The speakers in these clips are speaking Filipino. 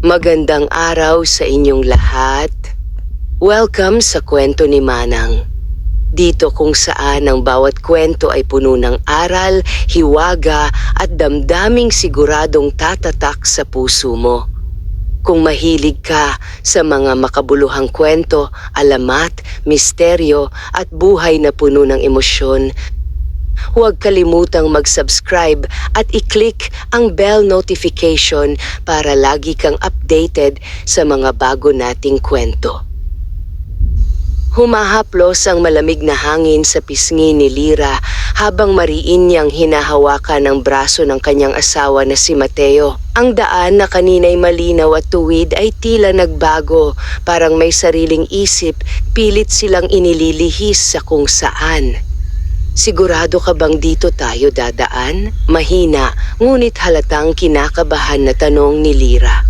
Magandang araw sa inyong lahat. Welcome sa kwento ni Manang. Dito kung saan ang bawat kwento ay puno ng aral, hiwaga at damdaming siguradong tatatak sa puso mo. Kung mahilig ka sa mga makabuluhang kwento, alamat, misteryo at buhay na puno ng emosyon, huwag kalimutang mag-subscribe at i-click ang bell notification para lagi kang updated sa mga bago nating kwento. Humahaplos ang malamig na hangin sa pisngi ni Lyra habang mariin niyang hinahawakan ang braso ng kanyang asawa na si Mateo. Ang daan na kanina'y malinaw at tuwid ay tila nagbago, parang may sariling isip, pilit silang inililihis sa kung saan. Sigurado ka bang dito tayo dadaan? Mahina, ngunit halatang kinakabahan na tanong ni Lyra.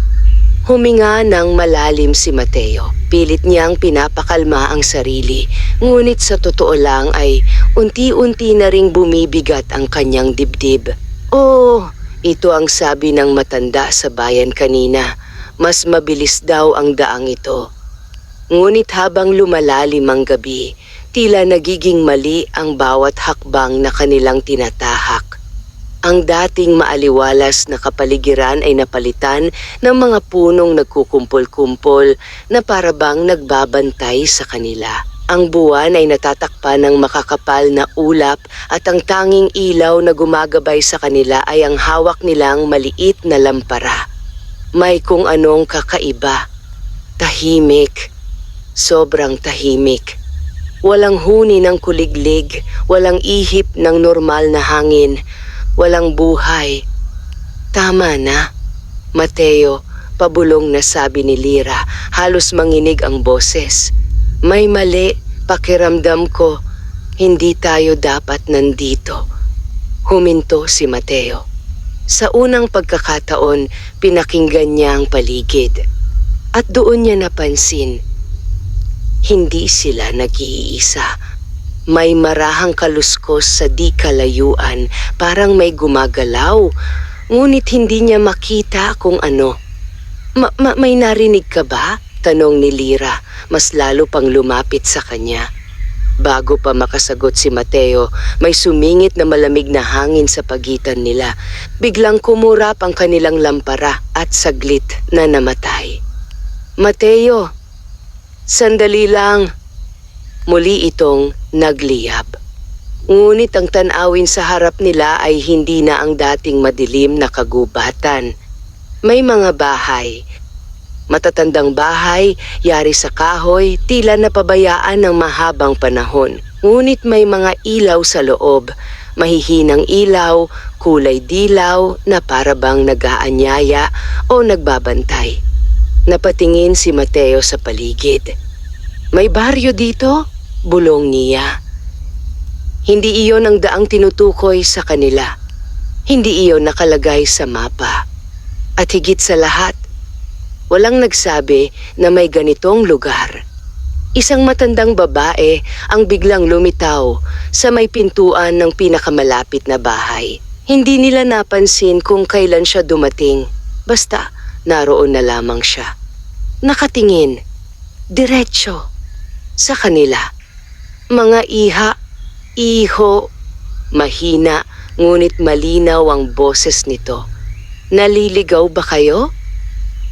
Huminga ng malalim si Mateo. Pilit niyang pinapakalma ang sarili, ngunit sa totoo lang ay unti-unti na ring bumibigat ang kanyang dibdib. Oh, ito ang sabi ng matanda sa bayan kanina. Mas mabilis daw ang daang ito. Ngunit habang lumalalim ang gabi, tila nagiging mali ang bawat hakbang na kanilang tinatahak. Ang dating maaliwalas na kapaligiran ay napalitan ng mga punong nagkukumpol-kumpol na parabang nagbabantay sa kanila. Ang buwan ay natatakpan ng makakapal na ulap at ang tanging ilaw na gumagabay sa kanila ay ang hawak nilang maliit na lampara. May kung anong kakaiba. Tahimik. Sobrang tahimik. Walang huni ng kuliglig, walang ihip ng normal na hangin, walang buhay. Tama na, Mateo, pabulong na sabi ni Lyra, halos manginig ang boses. May mali, pakiramdam ko, hindi tayo dapat nandito. Huminto si Mateo. Sa unang pagkakataon, pinakinggan niya ang paligid. At doon niya napansin, hindi sila nag-iisa. May marahang kaluskos sa di kalayuan, parang may gumagalaw, ngunit hindi niya makita kung ano. May narinig ka ba? Tanong ni Lyra, mas lalo pang lumapit sa kanya. Bago pa makasagot si Mateo, may sumingit na malamig na hangin sa pagitan nila. Biglang kumurap ang kanilang lampara at saglit na namatay. Mateo! Sandali lang. Muli itong nagliyab. Ngunit ang tanawin sa harap nila ay hindi na ang dating madilim na kagubatan. May mga bahay. Matatandang bahay, yari sa kahoy, tila napabayaan ng mahabang panahon. Ngunit may mga ilaw sa loob. Mahihinang ilaw, kulay dilaw na parabang nag-aanyaya o nagbabantay. Napatingin si Mateo sa paligid. May baryo dito? Bulong niya. Hindi iyon ang daang tinutukoy sa kanila. Hindi iyon nakalagay sa mapa. At higit sa lahat, walang nagsabi na may ganitong lugar. Isang matandang babae ang biglang lumitaw sa may pintuan ng pinakamalapit na bahay. Hindi nila napansin kung kailan siya dumating. Basta, naroon na lamang siya. Nakatingin, diretso, sa kanila. Mga iha, iho, mahina, ngunit malinaw ang boses nito. Naliligaw ba kayo?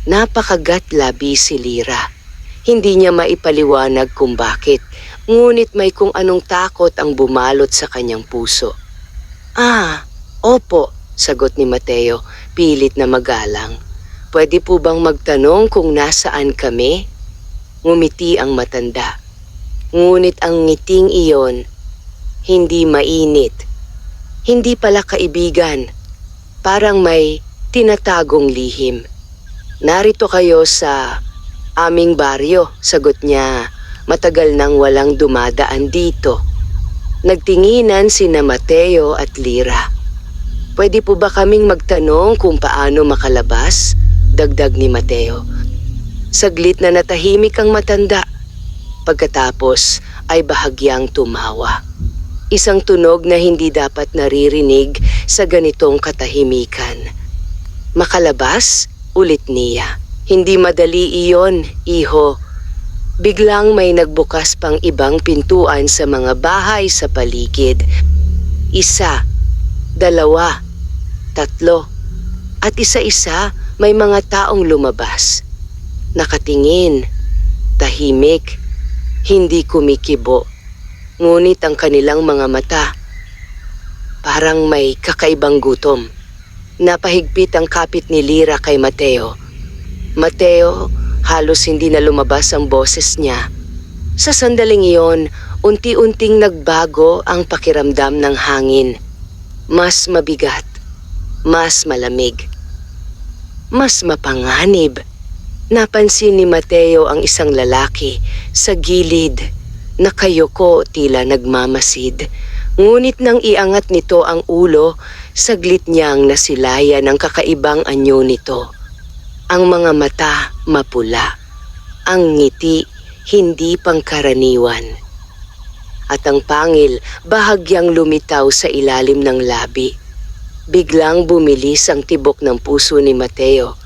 Napakagat labi si Lyra. Hindi niya maipaliwanag kung bakit, ngunit may kung anong takot ang bumalot sa kanyang puso. Ah, opo, sagot ni Mateo, pilit na magalang. Pwede po bang magtanong kung nasaan kami? Ngumiti ang matanda. Ngunit ang ngiting iyon, hindi mainit. Hindi pala kaibigan. Parang may tinatagong lihim. Narito kayo sa aming baryo, sagot niya. Matagal nang walang dumadaan dito. Nagtinginan sina Mateo at Lyra. Pwede po ba kaming magtanong kung paano makalabas? Dagdag ni Mateo. Saglit na natahimik ang matanda. Pagkatapos ay bahagyang tumawa. Isang tunog na hindi dapat naririnig sa ganitong katahimikan. Makalabas? Ulit niya. Hindi madali iyon, iho. Biglang may nagbukas pang ibang pintuan sa mga bahay sa paligid. 1, 2, 3, at isa-isa may mga taong lumabas. Nakatingin, tahimik, hindi kumikibo. Ngunit ang kanilang mga mata, parang may kakaibang gutom. Napahigpit ang kapit ni Lyra kay Mateo. Mateo, halos hindi na lumabas ang boses niya. Sa sandaling iyon, unti-unting nagbago ang pakiramdam ng hangin. Mas mabigat, mas malamig, mas mapanganib. Napansin ni Mateo ang isang lalaki sa gilid, nakayoko tila nagmamasid. Ngunit nang iangat nito ang ulo, saglit niyang nasilayan ang kakaibang anyo nito. Ang mga mata mapula, ang ngiti hindi pangkaraniwan. At ang pangil bahagyang lumitaw sa ilalim ng labi. Biglang bumilis ang tibok ng puso ni Mateo.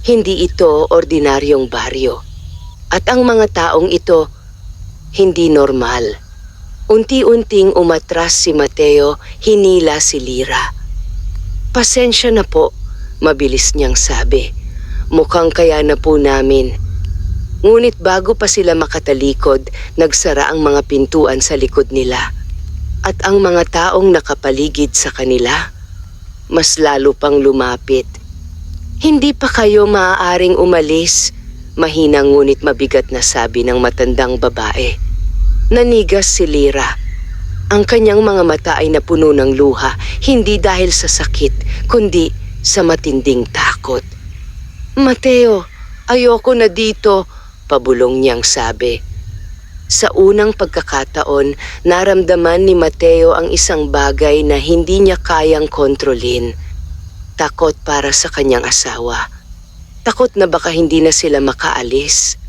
Hindi ito ordinaryong baryo. At ang mga taong ito, hindi normal. Unti-unting umatras si Mateo, hinila si Lyra. "Pasensya na po," mabilis niyang sabi. "Mukhang kaya na po namin." Ngunit bago pa sila makatalikod, nagsara ang mga pintuan sa likod nila. At ang mga taong nakapaligid sa kanila, mas lalo pang lumapit. "Hindi pa kayo maaaring umalis," mahinang ngunit mabigat na sabi ng matandang babae. Nanigas si Lyra. Ang kanyang mga mata ay napuno ng luha, hindi dahil sa sakit, kundi sa matinding takot. "Mateo, ayoko na dito," pabulong niyang sabi. Sa unang pagkakataon, naramdaman ni Mateo ang isang bagay na hindi niya kayang kontrolin. Takot para sa kanyang asawa. Takot na baka hindi na sila makaalis.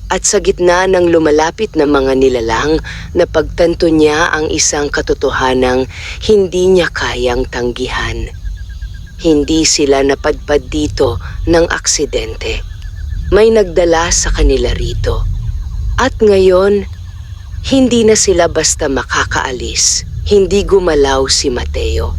At sa gitna ng lumalapit na mga nilalang, napagtanto niya ang isang katotohanang hindi niya kayang tanggihan. Hindi sila napadpad dito ng aksidente. May nagdala sa kanila rito. At ngayon, hindi na sila basta makakaalis. Hindi gumalaw si Mateo.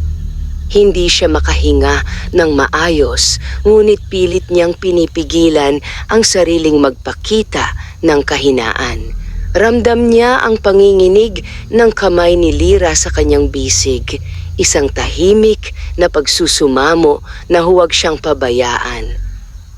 Hindi siya makahinga ng maayos, ngunit pilit niyang pinipigilan ang sariling magpakita ng kahinaan. Ramdam niya ang panginginig ng kamay ni Lyra sa kanyang bisig, isang tahimik na pagsusumamo na huwag siyang pabayaan.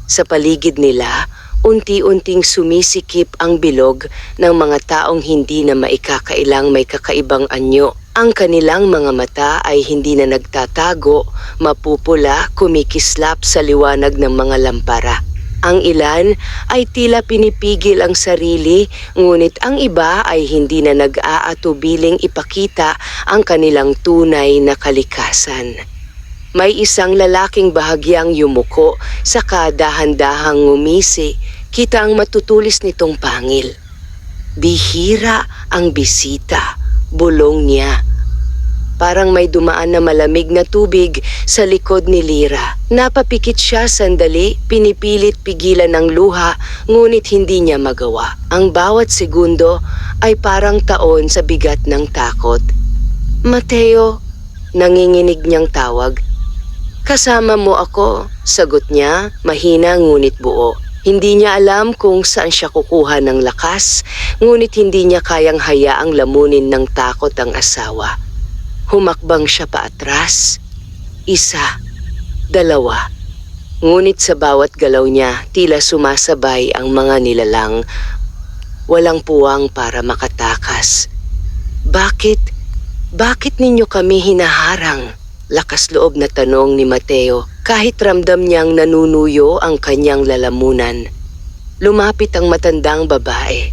Sa paligid nila, unti-unting sumisikip ang bilog ng mga taong hindi na maikakailang may kakaibang anyo. Ang kanilang mga mata ay hindi na nagtatago, mapupula, kumikislap sa liwanag ng mga lampara. Ang ilan ay tila pinipigil ang sarili, ngunit ang iba ay hindi na nag-aatubiling ipakita ang kanilang tunay na kalikasan. May isang lalaking bahagyang yumuko, saka dahan-dahang ngumisi, kita ang matutulis nitong pangil. Bihira ang bisita, bulong niya. Parang may dumaan na malamig na tubig sa likod ni Lyra. Napapikit siya sandali, pinipilit pigilan ng luha, ngunit hindi niya magawa. Ang bawat segundo ay parang taon sa bigat ng takot. "Mateo," nanginginig niyang tawag. "Kasama mo ako," sagot niya, mahina ngunit buo. Hindi niya alam kung saan siya kukuha ng lakas, ngunit hindi niya kayang hayaang lamunin ng takot ang asawa. Humakbang siya paatras. 1, 2. Ngunit sa bawat galaw niya, tila sumasabay ang mga nilalang. Walang puwang para makatakas. Bakit? Bakit ninyo kami hinaharang?" Lakas loob na tanong ni Mateo, kahit ramdam niyang nanunuyo ang kanyang lalamunan. Lumapit ang matandang babae.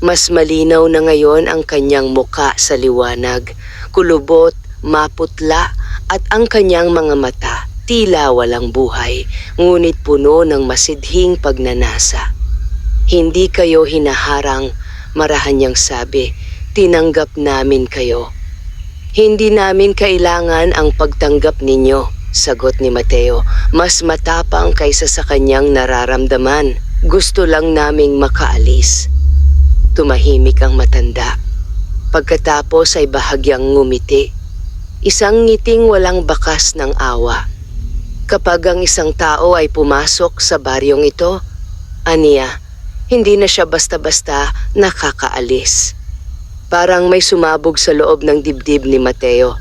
Mas malinaw na ngayon ang kanyang muka sa liwanag, kulubot, maputla, at ang kanyang mga mata tila walang buhay, ngunit puno ng masidhing pagnanasa. "Hindi kayo hinaharang," marahan niyang sabi. "Tinanggap namin kayo. Hindi namin kailangan ang pagtanggap ninyo," sagot ni Mateo, mas matapang kaysa sa kanyang nararamdaman. Gusto lang naming makaalis. Tumahimik ang matanda. Pagkatapos ay bahagyang ngumiti. Isang ngiting walang bakas ng awa. Kapag ang isang tao ay pumasok sa baryong ito, aniya, hindi na siya basta-basta nakakaalis. Parang may sumabog sa loob ng dibdib ni Mateo.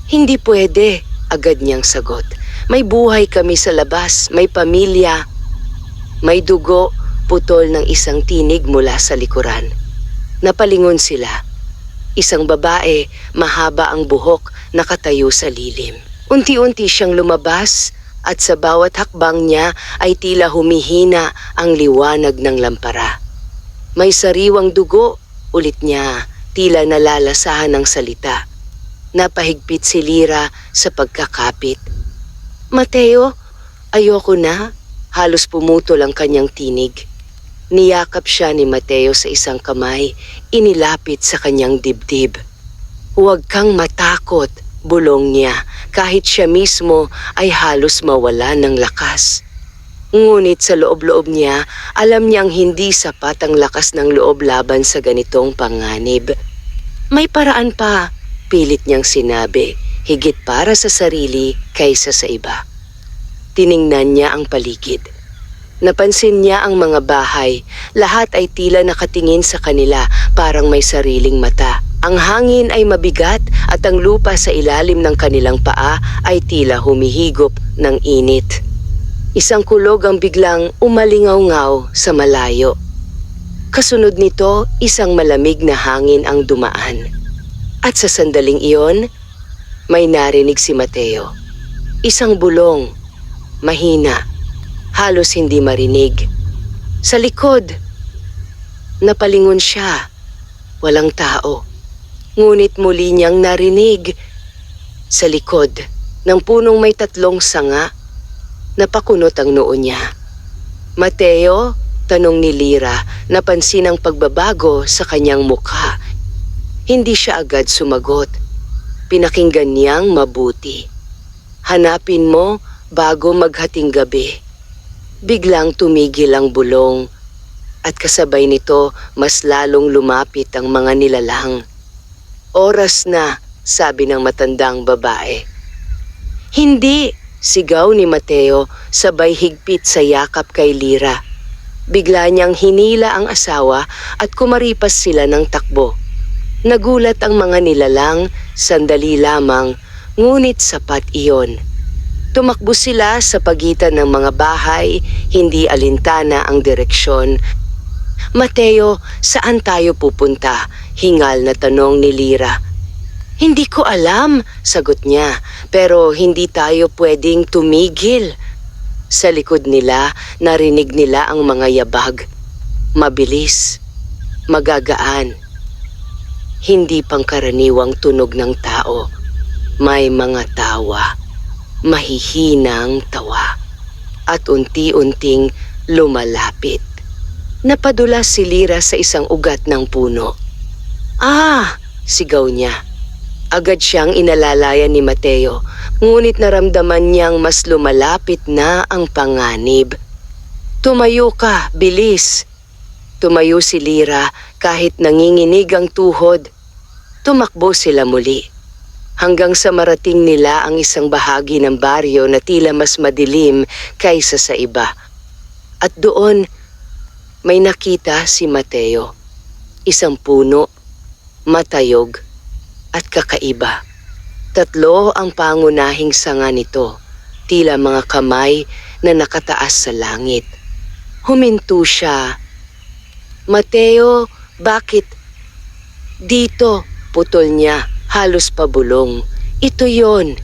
Hindi pwede, agad niyang sagot. May buhay kami sa labas, may pamilya. May dugo, putol ng isang tinig mula sa likuran. Napalingon sila. Isang babae, mahaba ang buhok, nakatayo sa lilim. Unti-unti siyang lumabas at sa bawat hakbang niya ay tila humihina ang liwanag ng lampara. May sariwang dugo, ulit niya, tila nalalasahan ng salita. Napahigpit si Lira sa pagkakapit. Mateo, ayoko na. Halos pumutol ang kanyang tinig. Niyakap siya ni Mateo sa isang kamay, inilapit sa kanyang dibdib. Huwag kang matakot, bulong niya, kahit siya mismo ay halos mawala ng lakas. Ngunit sa loob-loob niya, alam niyang hindi sapat ang lakas ng loob laban sa ganitong panganib. May paraan pa, pilit niyang sinabi, higit para sa sarili kaysa sa iba. Tiningnan niya ang paligid. Napansin niya ang mga bahay, lahat ay tila nakatingin sa kanila parang may sariling mata. Ang hangin ay mabigat at ang lupa sa ilalim ng kanilang paa ay tila humihigop ng init. Isang kulog ang biglang umalingaw-ngaw sa malayo. Kasunod nito, isang malamig na hangin ang dumaan. At sa sandaling iyon, may narinig si Mateo. Isang bulong, mahina, halos hindi marinig. Sa likod, napalingon siya. Walang tao. Ngunit muli niyang narinig. Sa likod ng punong may 3 sanga, napakunot ang noo niya. Mateo, tanong ni Lira, napansin ang pagbabago sa kanyang mukha. Hindi siya agad sumagot. Pinakinggan niyang mabuti. Hanapin mo bago maghating gabi. Biglang tumigil ang bulong at kasabay nito mas lalong lumapit ang mga nilalang. Oras na, sabi ng matandang babae. Hindi, sigaw ni Mateo sabay higpit sa yakap kay Lira. Bigla niyang hinila ang asawa at kumaripas sila ng takbo. Nagulat ang mga nilalang, sandali lamang, ngunit sapat iyon. Tumakbo sila sa pagitan ng mga bahay, hindi alintana ang direksyon. Mateo, saan tayo pupunta? Hingal na tanong ni Lira. Hindi ko alam, sagot niya, pero hindi tayo pwedeng tumigil. Sa likod nila, narinig nila ang mga yabag. Mabilis, magagaan. Hindi pangkaraniwang tunog ng tao. May mga tawa, mahihinang tawa, at unti-unting lumalapit. Napadula si Lira sa isang ugat ng puno. Ah! Sigaw niya. Agad siyang inalalayan ni Mateo, ngunit naramdaman niyang mas lumalapit na ang panganib. Tumayo ka, bilis! Tumayo si Lira kahit nanginginig ang tuhod. Tumakbo sila muli. Hanggang sa marating nila ang isang bahagi ng baryo na tila mas madilim kaysa sa iba. At doon, may nakita si Mateo. Isang puno, matayog, at kakaiba. 3 ang pangunahing sanga nito, tila mga kamay na nakataas sa langit. Huminto siya. Mateo, bakit? Dito, putol niya, halos pabulong. Ito yon.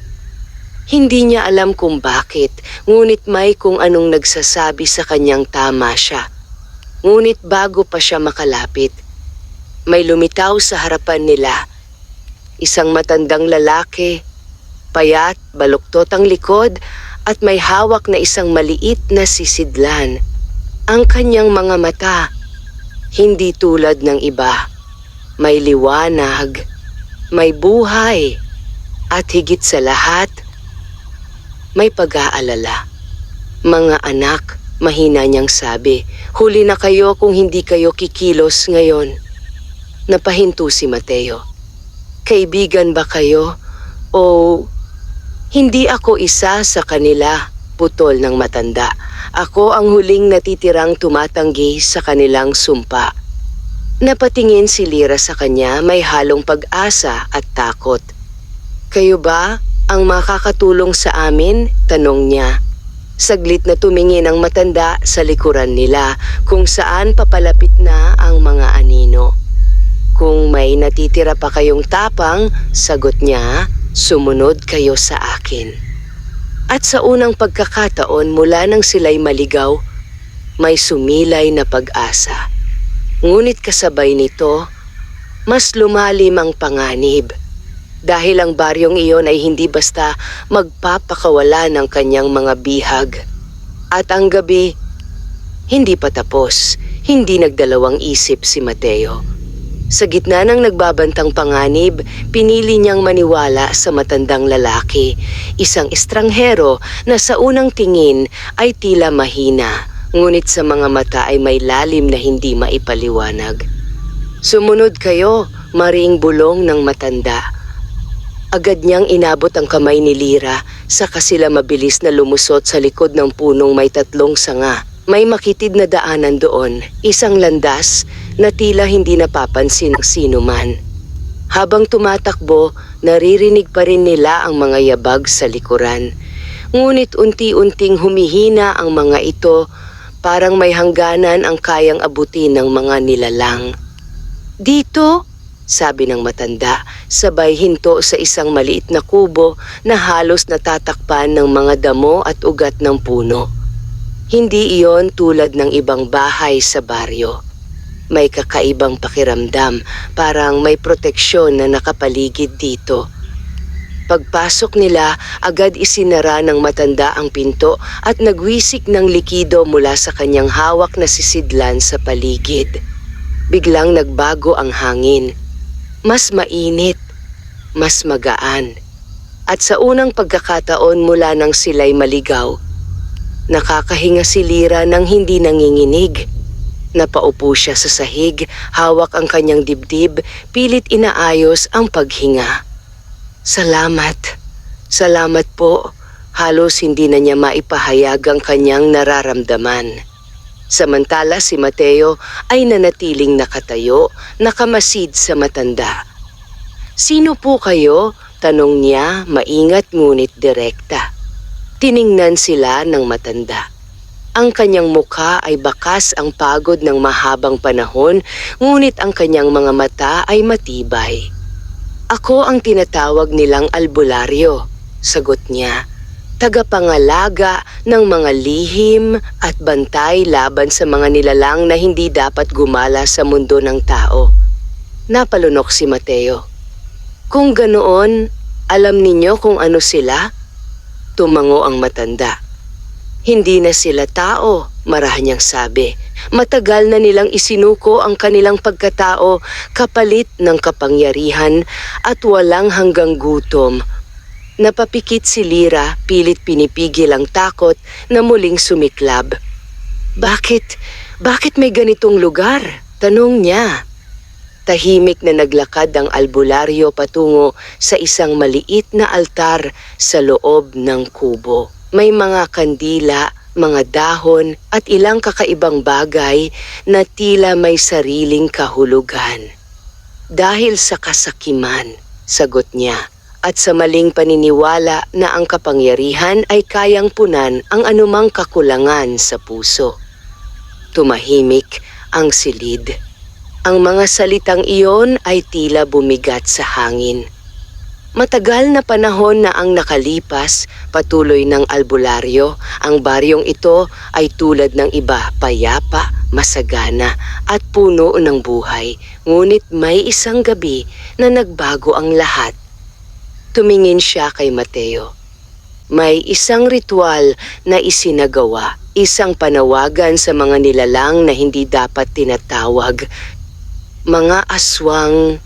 Hindi niya alam kung bakit, ngunit may kung anong nagsasabi sa kanyang tama siya. Ngunit bago pa siya makalapit, may lumitaw sa harapan nila. Isang matandang lalaki, payat, baluktot ang likod at may hawak na isang maliit na sisidlan. Ang kanyang mga mata, hindi tulad ng iba. May liwanag, may buhay, at higit sa lahat, may pag-aalala. Mga anak, mahina niyang sabi, huli na kayo kung hindi kayo kikilos ngayon. Napahinto si Mateo. Kaibigan ba kayo? O hindi ako isa sa kanila, putol ng matanda. Ako ang huling natitirang tumatanggi sa kanilang sumpa. Napatingin si Lira sa kanya, may halong pag-asa at takot. Kayo ba ang makakatulong sa amin? Tanong niya. Saglit na tumingin ang matanda sa likuran nila kung saan papalapit na ang mga anino. Kung may natitira pa kayong tapang, sagot niya, sumunod kayo sa akin. At sa unang pagkakataon mula nang sila'y maligaw, may sumilay na pag-asa. Ngunit kasabay nito, mas lumalim ang panganib. Dahil ang baryong iyon ay hindi basta magpapakawala ng kanyang mga bihag. At ang gabi, hindi pa tapos, hindi nagdalawang isip si Mateo. Sa gitna ng nagbabantang panganib, pinili niyang maniwala sa matandang lalaki, isang estranghero na sa unang tingin ay tila mahina, ngunit sa mga mata ay may lalim na hindi maipaliwanag. Sumunod kayo, maring bulong ng matanda. Agad niyang inabot ang kamay ni Lira, saka sila mabilis na lumusot sa likod ng punong may 3 sanga. May makitid na daanan doon, isang landas na tila hindi napapansin ng sino man. Habang tumatakbo, naririnig pa rin nila ang mga yabag sa likuran. Ngunit unti-unting humihina ang mga ito, parang may hangganan ang kayang abutin ng mga nilalang. Dito, sabi ng matanda, sabay hinto sa isang maliit na kubo na halos natatakpan ng mga damo at ugat ng puno. Hindi iyon tulad ng ibang bahay sa baryo. May kakaibang pakiramdam, parang may proteksyon na nakapaligid dito. Pagpasok nila, agad isinara ng matanda ang pinto at nagwisik ng likido mula sa kanyang hawak na sisidlan sa paligid. Biglang nagbago ang hangin. Mas mainit, mas magaan. At sa unang pagkakataon mula nang sila'y maligaw, nakakahinga si Lira nang hindi nanginginig. Napaupo siya sa sahig, hawak ang kanyang dibdib, pilit inaayos ang paghinga. Salamat. Salamat po. Halos hindi na niya maipahayag ang kanyang nararamdaman. Samantala si Mateo ay nanatiling nakatayo, nakamasid sa matanda. Sino po kayo? Tanong niya, maingat ngunit direkta. Tiningnan sila ng matanda. Ang kanyang mukha ay bakas ang pagod ng mahabang panahon, ngunit ang kanyang mga mata ay matibay. Ako ang tinatawag nilang albularyo, sagot niya. Tagapangalaga ng mga lihim at bantay laban sa mga nilalang na hindi dapat gumala sa mundo ng tao. Napalunok si Mateo. Kung ganoon, alam ninyo kung ano sila? Tumango ang matanda. Hindi na sila tao, marahan niyang sabi. Matagal na nilang isinuko ang kanilang pagkatao kapalit ng kapangyarihan at walang hanggang gutom. Napapikit si Lira, pilit pinipigil ang takot na muling sumiklab. Bakit may ganitong lugar? Tanong niya. Tahimik na naglakad ang albularyo patungo sa isang maliit na altar sa loob ng kubo. May mga kandila, mga dahon at ilang kakaibang bagay na tila may sariling kahulugan. Dahil sa kasakiman, sagot niya, at sa maling paniniwala na ang kapangyarihan ay kayang punan ang anumang kakulangan sa puso. Tumahimik ang silid. Ang mga salitang iyon ay tila bumigat sa hangin. Matagal na panahon na ang nakalipas, patuloy ng albularyo, ang baryong ito ay tulad ng iba, payapa, masagana at puno ng buhay. Ngunit may isang gabi na nagbago ang lahat. Tumingin siya kay Mateo. May isang ritual na isinagawa, isang panawagan sa mga nilalang na hindi dapat tinatawag. Mga aswang,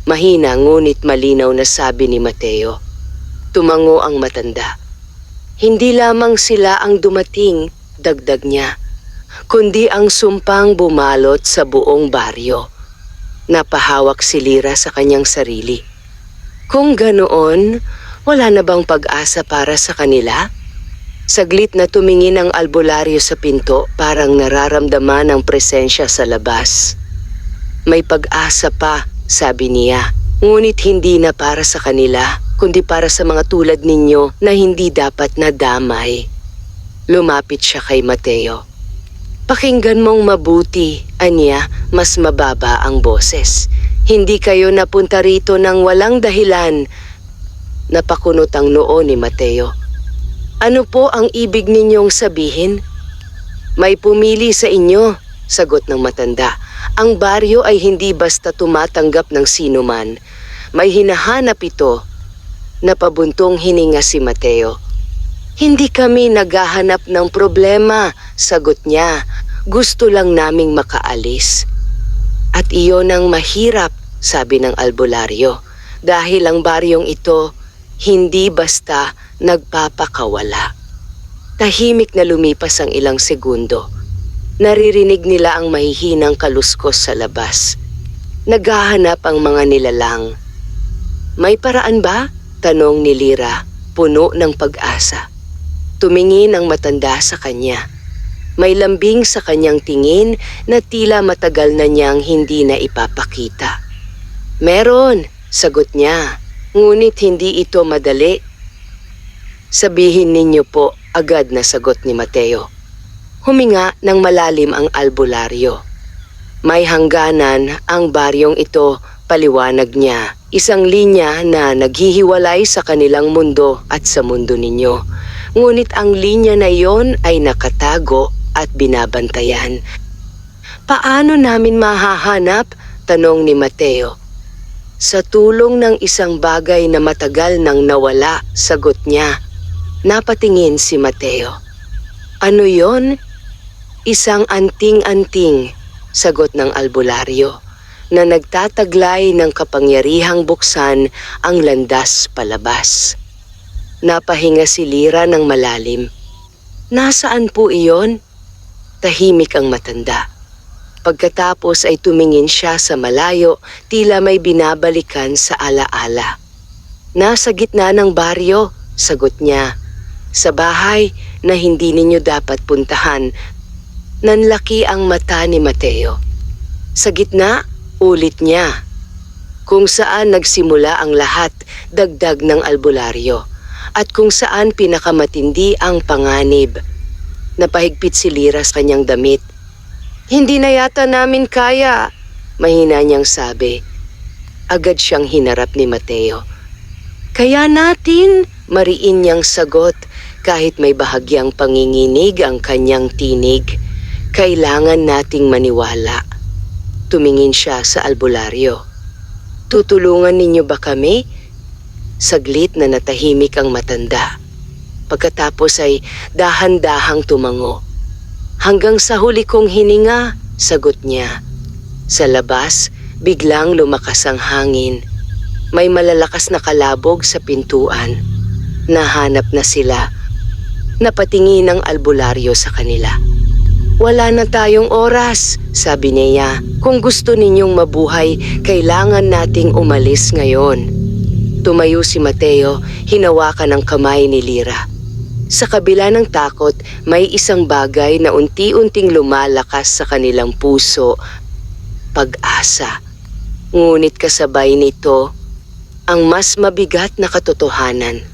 mahina ngunit malinaw na sabi ni Mateo. Tumango ang matanda. Hindi lamang sila ang dumating, dagdag niya, kundi ang sumpang bumalot sa buong baryo. Napahawak si Lira sa kanyang sarili. Kung ganoon, wala na bang pag-asa para sa kanila? Saglit na tumingin ang albularyo sa pinto, parang nararamdaman ang presensya sa labas. May pag-asa pa, sabi niya. Ngunit hindi na para sa kanila, kundi para sa mga tulad ninyo na hindi dapat nadamay. Lumapit siya kay Mateo. Pakinggan mong mabuti, anya, mas mababa ang boses. Hindi kayo napunta rito ng walang dahilan. Napakunot ang noo ni Mateo. Ano po ang ibig ninyong sabihin? May pumili sa inyo, sagot ng matanda. Ang baryo ay hindi basta tumatanggap ng sinuman. May hinahanap ito. Napabuntong hininga si Mateo. Hindi kami naghahanap ng problema, sagot niya. Gusto lang naming makaalis. At iyon ang mahirap, sabi ng albularyo. Dahil ang baryong ito, hindi basta nagpapakawala. Tahimik na lumipas ang ilang segundo. Naririnig nila ang mahihinang kaluskos sa labas. Naghahanap ang mga nilalang. May paraan ba? Tanong ni Lira, puno ng pag-asa. Tumingin ang matanda sa kanya. May lambing sa kanyang tingin na tila matagal na niyang hindi na ipapakita. Meron, sagot niya. Ngunit hindi ito madali. Sabihin ninyo po, agad na sagot ni Mateo. Huminga ng malalim ang albularyo. May hangganan ang baryong ito, paliwanag niya. Isang linya na naghihiwalay sa kanilang mundo at sa mundo ninyo. Ngunit ang linya na iyon ay nakatago at binabantayan. Paano namin mahahanap? Tanong ni Mateo. Sa tulong ng isang bagay na matagal nang nawala, sagot niya. Napatingin si Mateo. Ano yon? Isang anting-anting, sagot ng albularyo, na nagtataglay ng kapangyarihang buksan ang landas palabas. Napahinga si Lira ng malalim. Nasaan po iyon? Tahimik ang matanda. Pagkatapos ay tumingin siya sa malayo, tila may binabalikan sa alaala. Nasa gitna ng baryo, sagot niya. Sa bahay na hindi ninyo dapat puntahan. Nanlaki ang mata ni Mateo. Sa gitna, ulit niya. Kung saan nagsimula ang lahat, dagdag ng albularyo. At kung saan pinakamatindi ang panganib. Napahigpit si Lira sa kanyang damit. Hindi na yata namin kaya, mahina niyang sabi. Agad siyang hinarap ni Mateo. Kaya natin, mariin niyang sagot, kahit may bahagyang panginginig ang kanyang tinig. Kailangan nating maniwala. Tumingin siya sa albularyo. Tutulungan ninyo ba kami? Saglit na natahimik ang matanda. Pagkatapos ay dahan-dahang tumango. Hanggang sa huli kong hininga, sagot niya. Sa labas, biglang lumakas ang hangin. May malalakas na kalabog sa pintuan. Nahanap na sila. Napatingin ang albularyo sa kanila. Wala na tayong oras, sabi niya. Kung gusto ninyong mabuhay, kailangan nating umalis ngayon. Tumayo si Mateo, hinawakan ang kamay ni Lira. Sa kabila ng takot, may isang bagay na unti-unting lumalakas sa kanilang puso, pag-asa. Ngunit kasabay nito, ang mas mabigat na katotohanan.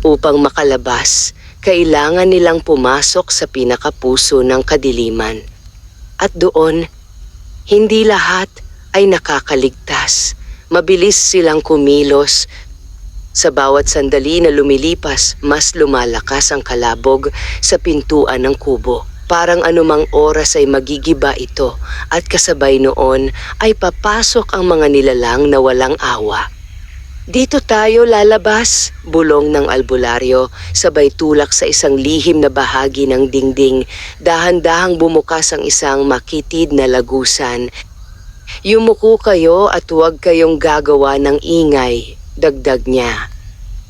Upang makalabas, kailangan nilang pumasok sa pinakapuso ng kadiliman. At doon, hindi lahat ay nakakaligtas. Mabilis silang kumilos. Sa bawat sandali na lumilipas, mas lumalakas ang kalabog sa pintuan ng kubo. Parang anumang oras ay magigiba ito at kasabay noon ay papasok ang mga nilalang na walang awa. Dito tayo lalabas, bulong ng albularyo, sabay tulak sa isang lihim na bahagi ng dingding. Dahan-dahang bumukas ang isang makitid na lagusan. Yumuko kayo at huwag kayong gagawa ng ingay, dagdag niya.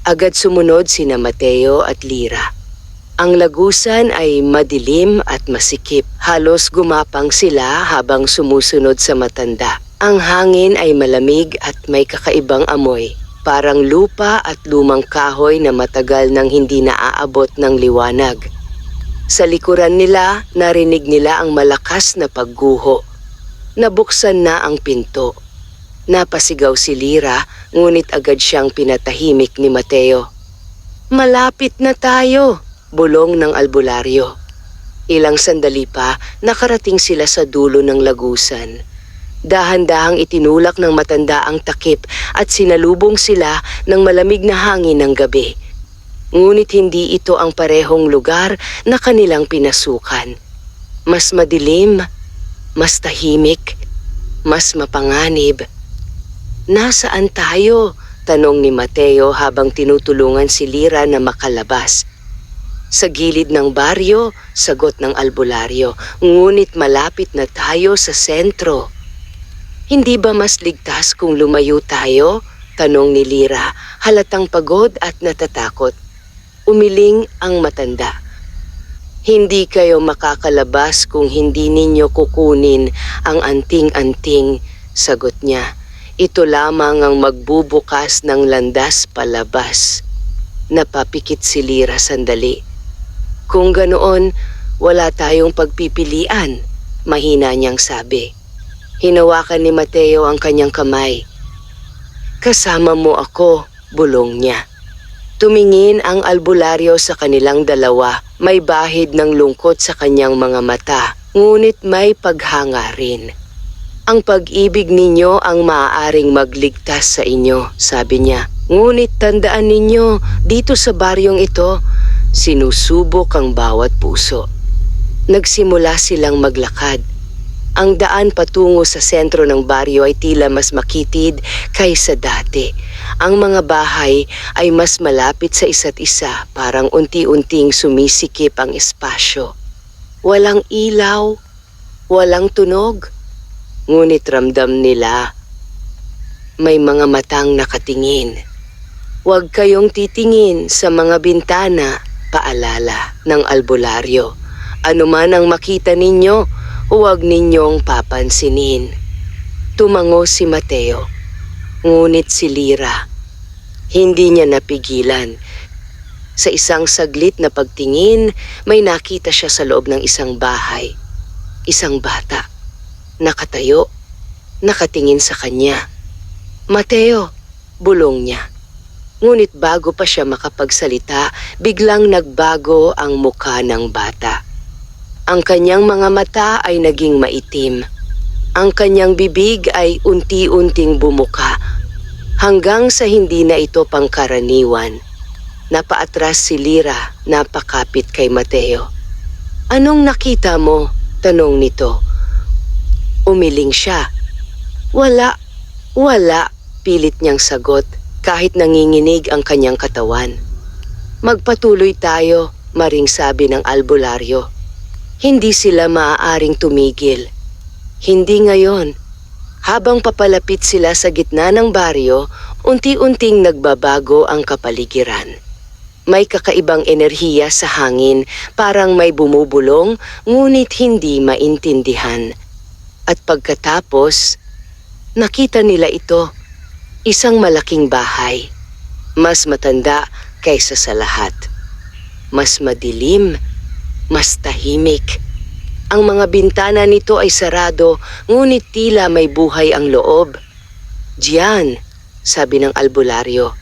Agad sumunod sina Mateo at Lira. Ang lagusan ay madilim at masikip. Halos gumapang sila habang sumusunod sa matanda. Ang hangin ay malamig at may kakaibang amoy. Parang lupa at lumang kahoy na matagal nang hindi naaabot ng liwanag. Sa likuran nila, narinig nila ang malakas na pagguho. Nabuksan na ang pinto. Napasigaw si Lyra, ngunit agad siyang pinatahimik ni Mateo. "Malapit na tayo," bulong ng albularyo. Ilang sandali pa, nakarating sila sa dulo ng lagusan. Dahan-dahang itinulak ng matanda ang takip at sinalubong sila ng malamig na hangin ng gabi. Ngunit hindi ito ang parehong lugar na kanilang pinasukan. Mas madilim, mas tahimik, mas mapanganib. "Nasaan tayo?" tanong ni Mateo habang tinutulungan si Lyra na makalabas. "Sa gilid ng baryo," sagot ng albularyo, "ngunit malapit na tayo sa sentro." "Hindi ba mas ligtas kung lumayo tayo?" tanong ni Lyra, halatang pagod at natatakot. Umiling ang matanda. "Hindi kayo makakalabas kung hindi ninyo kukunin ang anting-anting," sagot niya. "Ito lamang ang magbubukas ng landas palabas." Napapikit si Lyra sandali. "Kung ganoon, wala tayong pagpipilian," mahina niyang sabi. Hinawakan ni Mateo ang kanyang kamay. "Kasama mo ako," bulong niya. Tumingin ang albularyo sa kanilang dalawa. May bahid ng lungkot sa kanyang mga mata, ngunit may paghanga rin. "Ang pag-ibig ninyo ang maaaring magligtas sa inyo," sabi niya. "Ngunit tandaan ninyo, dito sa baryong ito, sinusubok ang bawat puso." Nagsimula silang maglakad. Ang daan patungo sa sentro ng baryo ay tila mas makitid kaysa dati. Ang mga bahay ay mas malapit sa isa't isa, parang unti-unting sumisikip ang espasyo. Walang ilaw, walang tunog, ngunit ramdam nila may mga matang nakatingin. "Huwag kayong titingin sa mga bintana," paalala ng albularyo. "Ano man ang makita ninyo, huwag ninyong papansinin." Tumango si Mateo, ngunit si Lyra, hindi niya napigilan. Sa isang saglit na pagtingin, may nakita siya sa loob ng isang bahay. Isang bata, nakatayo, nakatingin sa kanya. "Mateo," bulong niya. Ngunit bago pa siya makapagsalita, biglang nagbago ang mukha ng bata. Ang kanyang mga mata ay naging maitim. Ang kanyang bibig ay unti-unting bumuka, hanggang sa hindi na ito pangkaraniwan. Napaatras si Lyra, napakapit kay Mateo. "Anong nakita mo?" tanong nito. Umiling siya. Wala," pilit niyang sagot, kahit nanginginig ang kanyang katawan. "Magpatuloy tayo," maring sabi ng albularyo. Hindi sila maaaring tumigil. Hindi ngayon. Habang papalapit sila sa gitna ng baryo, unti-unting nagbabago ang kapaligiran. May kakaibang enerhiya sa hangin, parang may bumubulong, ngunit hindi maintindihan. At pagkatapos, nakita nila ito, isang malaking bahay. Mas matanda kaysa sa lahat. Mas madilim, mas tahimik. Ang mga bintana nito ay sarado, ngunit tila may buhay ang loob. "Diyan," sabi ng albularyo.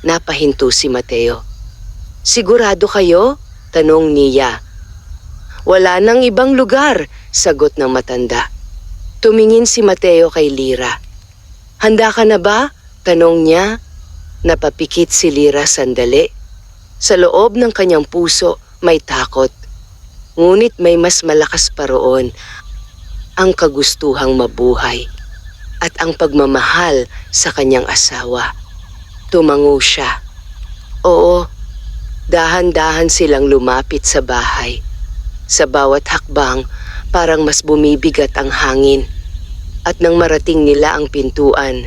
Napahinto si Mateo. "Sigurado kayo?" tanong niya. "Wala nang ibang lugar," sagot ng matanda. Tumingin si Mateo kay Lyra. "Handa ka na ba?" tanong niya. Napapikit si Lyra sandali. Sa loob ng kanyang puso may takot. Ngunit may mas malakas pa roon, ang kagustuhang mabuhay at ang pagmamahal sa kanyang asawa. Tumango siya. Oo, dahan-dahan silang lumapit sa bahay. Sa bawat hakbang, parang mas bumibigat ang hangin. At nang marating nila ang pintuan,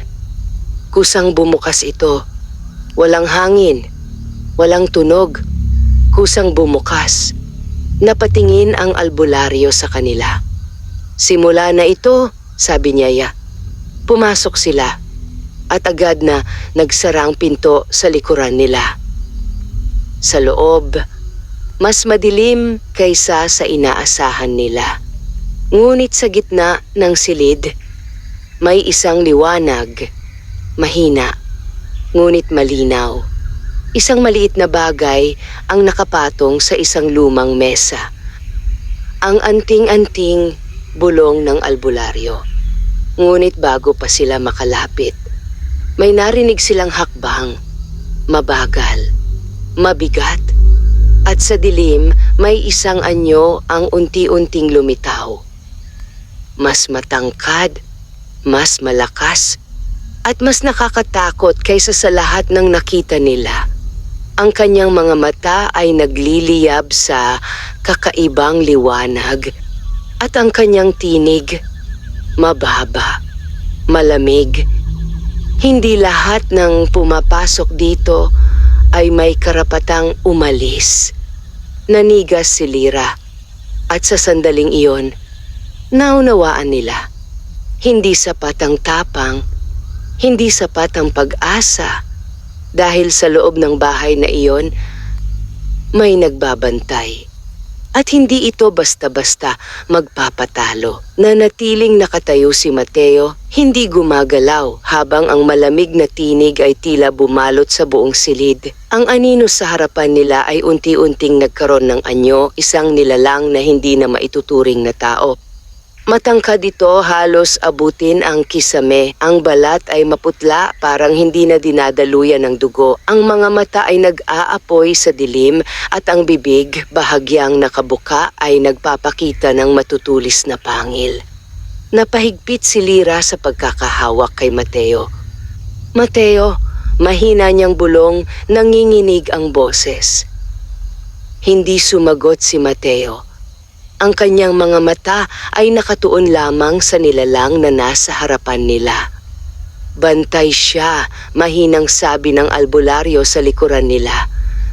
kusang bumukas ito. Walang hangin, walang tunog, Kusang bumukas. Napatingin ang albularyo sa kanila. Simula na ito, sabi niya. Pumasok sila at agad na nagsara ang pinto sa likuran nila. Sa loob, mas madilim kaysa sa inaasahan nila. Ngunit sa gitna ng silid, may isang liwanag, mahina, ngunit malinaw. Isang maliit na bagay ang nakapatong sa isang lumang mesa. Ang anting-anting bulong ng albularyo. Ngunit bago pa sila makalapit, may narinig silang hakbang, mabagal, mabigat, at sa dilim may isang anyo ang unti-unting lumitaw. Mas matangkad, mas malakas, at mas nakakatakot kaysa sa lahat ng nakita nila. Ang kanyang mga mata ay nagliliyab sa kakaibang liwanag at ang kanyang tinig mababa, malamig. Hindi lahat ng pumapasok dito ay may karapatang umalis. Nanigas si Lyra at sa sandaling iyon, naunawaan nila. Hindi sapat ang tapang, hindi sapat ang pag-asa dahil sa loob ng bahay na iyon may nagbabantay. At hindi ito basta-basta magpapatalo. Nanatiling nakatayo si Mateo, hindi gumagalaw habang ang malamig na tinig ay tila bumalot sa buong silid. Ang anino sa harapan nila ay unti-unting nagkaroon ng anyo, isang nilalang na hindi na maituturing na tao. Matangkad ito, halos abutin ang kisame. Ang balat ay maputla, parang hindi na dinadaluyan ng dugo. Ang mga mata ay nag-aapoy sa dilim at ang bibig, bahagyang nakabuka, ay nagpapakita ng matutulis na pangil. Napahigpit si Lyra sa pagkakahawak kay Mateo. Mateo, mahina niyang bulong, nanginginig ang boses. Hindi sumagot si Mateo. Ang kanyang mga mata ay nakatuon lamang sa nilalang na nasa harapan nila. Bantay siya, mahinang sabi ng albularyo sa likuran nila,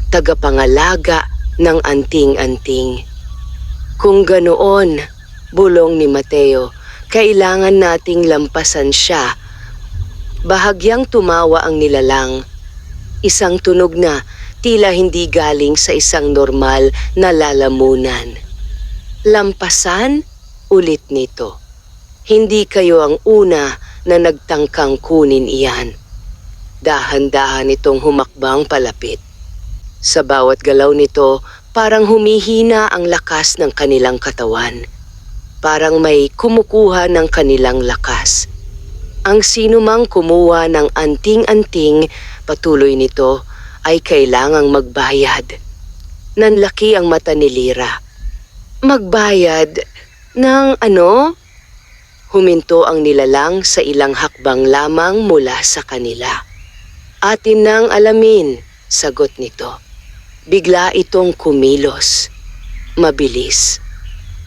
tagapangalaga ng anting-anting. Kung ganoon, bulong ni Mateo, kailangan nating lampasan siya. Bahagyang tumawa ang nilalang. Isang tunog na tila hindi galing sa isang normal na lalamunan. Lampasan? Ulit nito. Hindi kayo ang una na nagtangkang kunin iyan. Dahan-dahan itong humakbang palapit. Sa bawat galaw nito, parang humihina ang lakas ng kanilang katawan. Parang may kumukuha ng kanilang lakas. Ang sinumang kumuha ng anting-anting, patuloy nito, ay kailangang magbayad. Nanlaki ang mata ni Lyra. Magbayad ng ano? Huminto ang nilalang sa ilang hakbang lamang mula sa kanila. Atin nang alamin, sagot nito. Bigla itong kumilos. Mabilis.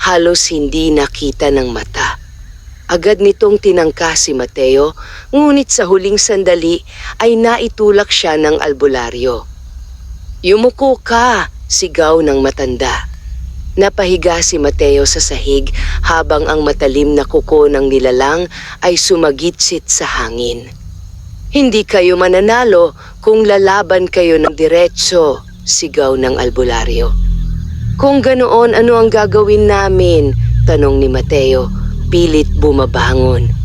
Halos hindi nakita ng mata. Agad nitong tinangka si Mateo, ngunit sa huling sandali ay naitulak siya ng albularyo. Yumuko ka, sigaw ng matanda. Napahiga si Mateo sa sahig habang ang matalim na kuko ng nilalang ay sumagitsit sa hangin. Hindi kayo mananalo kung lalaban kayo ng diretso, sigaw ng albularyo. Kung ganoon, ano ang gagawin namin? Tanong ni Mateo, pilit bumabangon.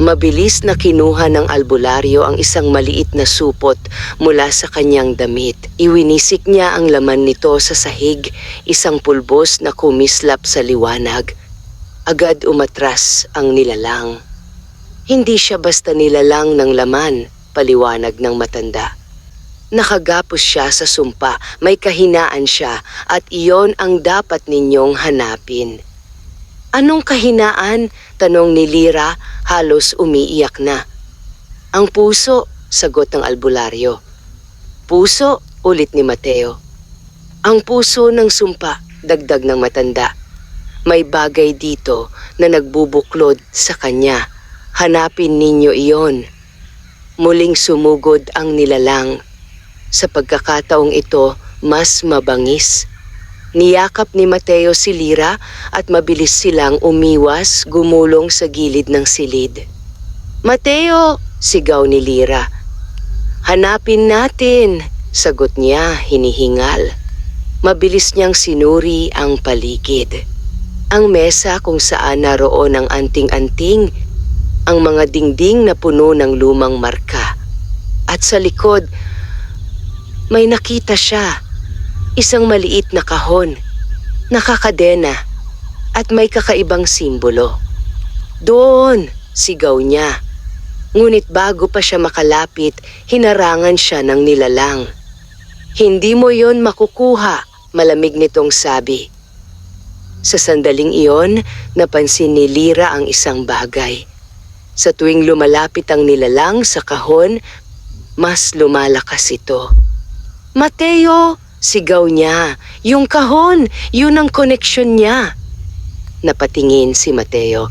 Mabilis na kinuha ng albularyo ang isang maliit na supot mula sa kanyang damit. Iwinisik niya ang laman nito sa sahig, isang pulbos na kumislap sa liwanag. Agad umatras ang nilalang. Hindi siya basta nilalang ng laman, paliwanag ng matanda. Nakagapos siya sa sumpa, may kahinaan siya at iyon ang dapat ninyong hanapin. Anong kahinaan? Tanong ni Lyra, halos umiiyak na. Ang puso, sagot ng albularyo. Puso, ulit ni Mateo. Ang puso ng sumpa, dagdag ng matanda. May bagay dito na nagbubuklod sa kanya. Hanapin ninyo iyon. Muling sumugod ang nilalang. Sa pagkakataong ito, mas mabangis. Niyakap ni Mateo si Lira at mabilis silang umiwas, gumulong sa gilid ng silid. "Mateo!" sigaw ni Lira. "Hanapin natin!" sagot niya, hinihingal. Mabilis niyang sinuri ang paligid. Ang mesa kung saan naroon ang anting-anting, ang mga dingding na puno ng lumang marka. At sa likod, may nakita siya. Isang maliit na kahon, nakakadena, at may kakaibang simbolo. "Doon!" sigaw niya. Ngunit bago pa siya makalapit, hinarangan siya ng nilalang. "Hindi mo yon makukuha," malamig nitong sabi. Sa sandaling iyon, napansin ni Lira ang isang bagay. Sa tuwing lumalapit ang nilalang sa kahon, mas lumalakas ito. "Mateo!" sigaw niya. "Yung kahon, yun ang koneksyon niya." Napatingin si Mateo.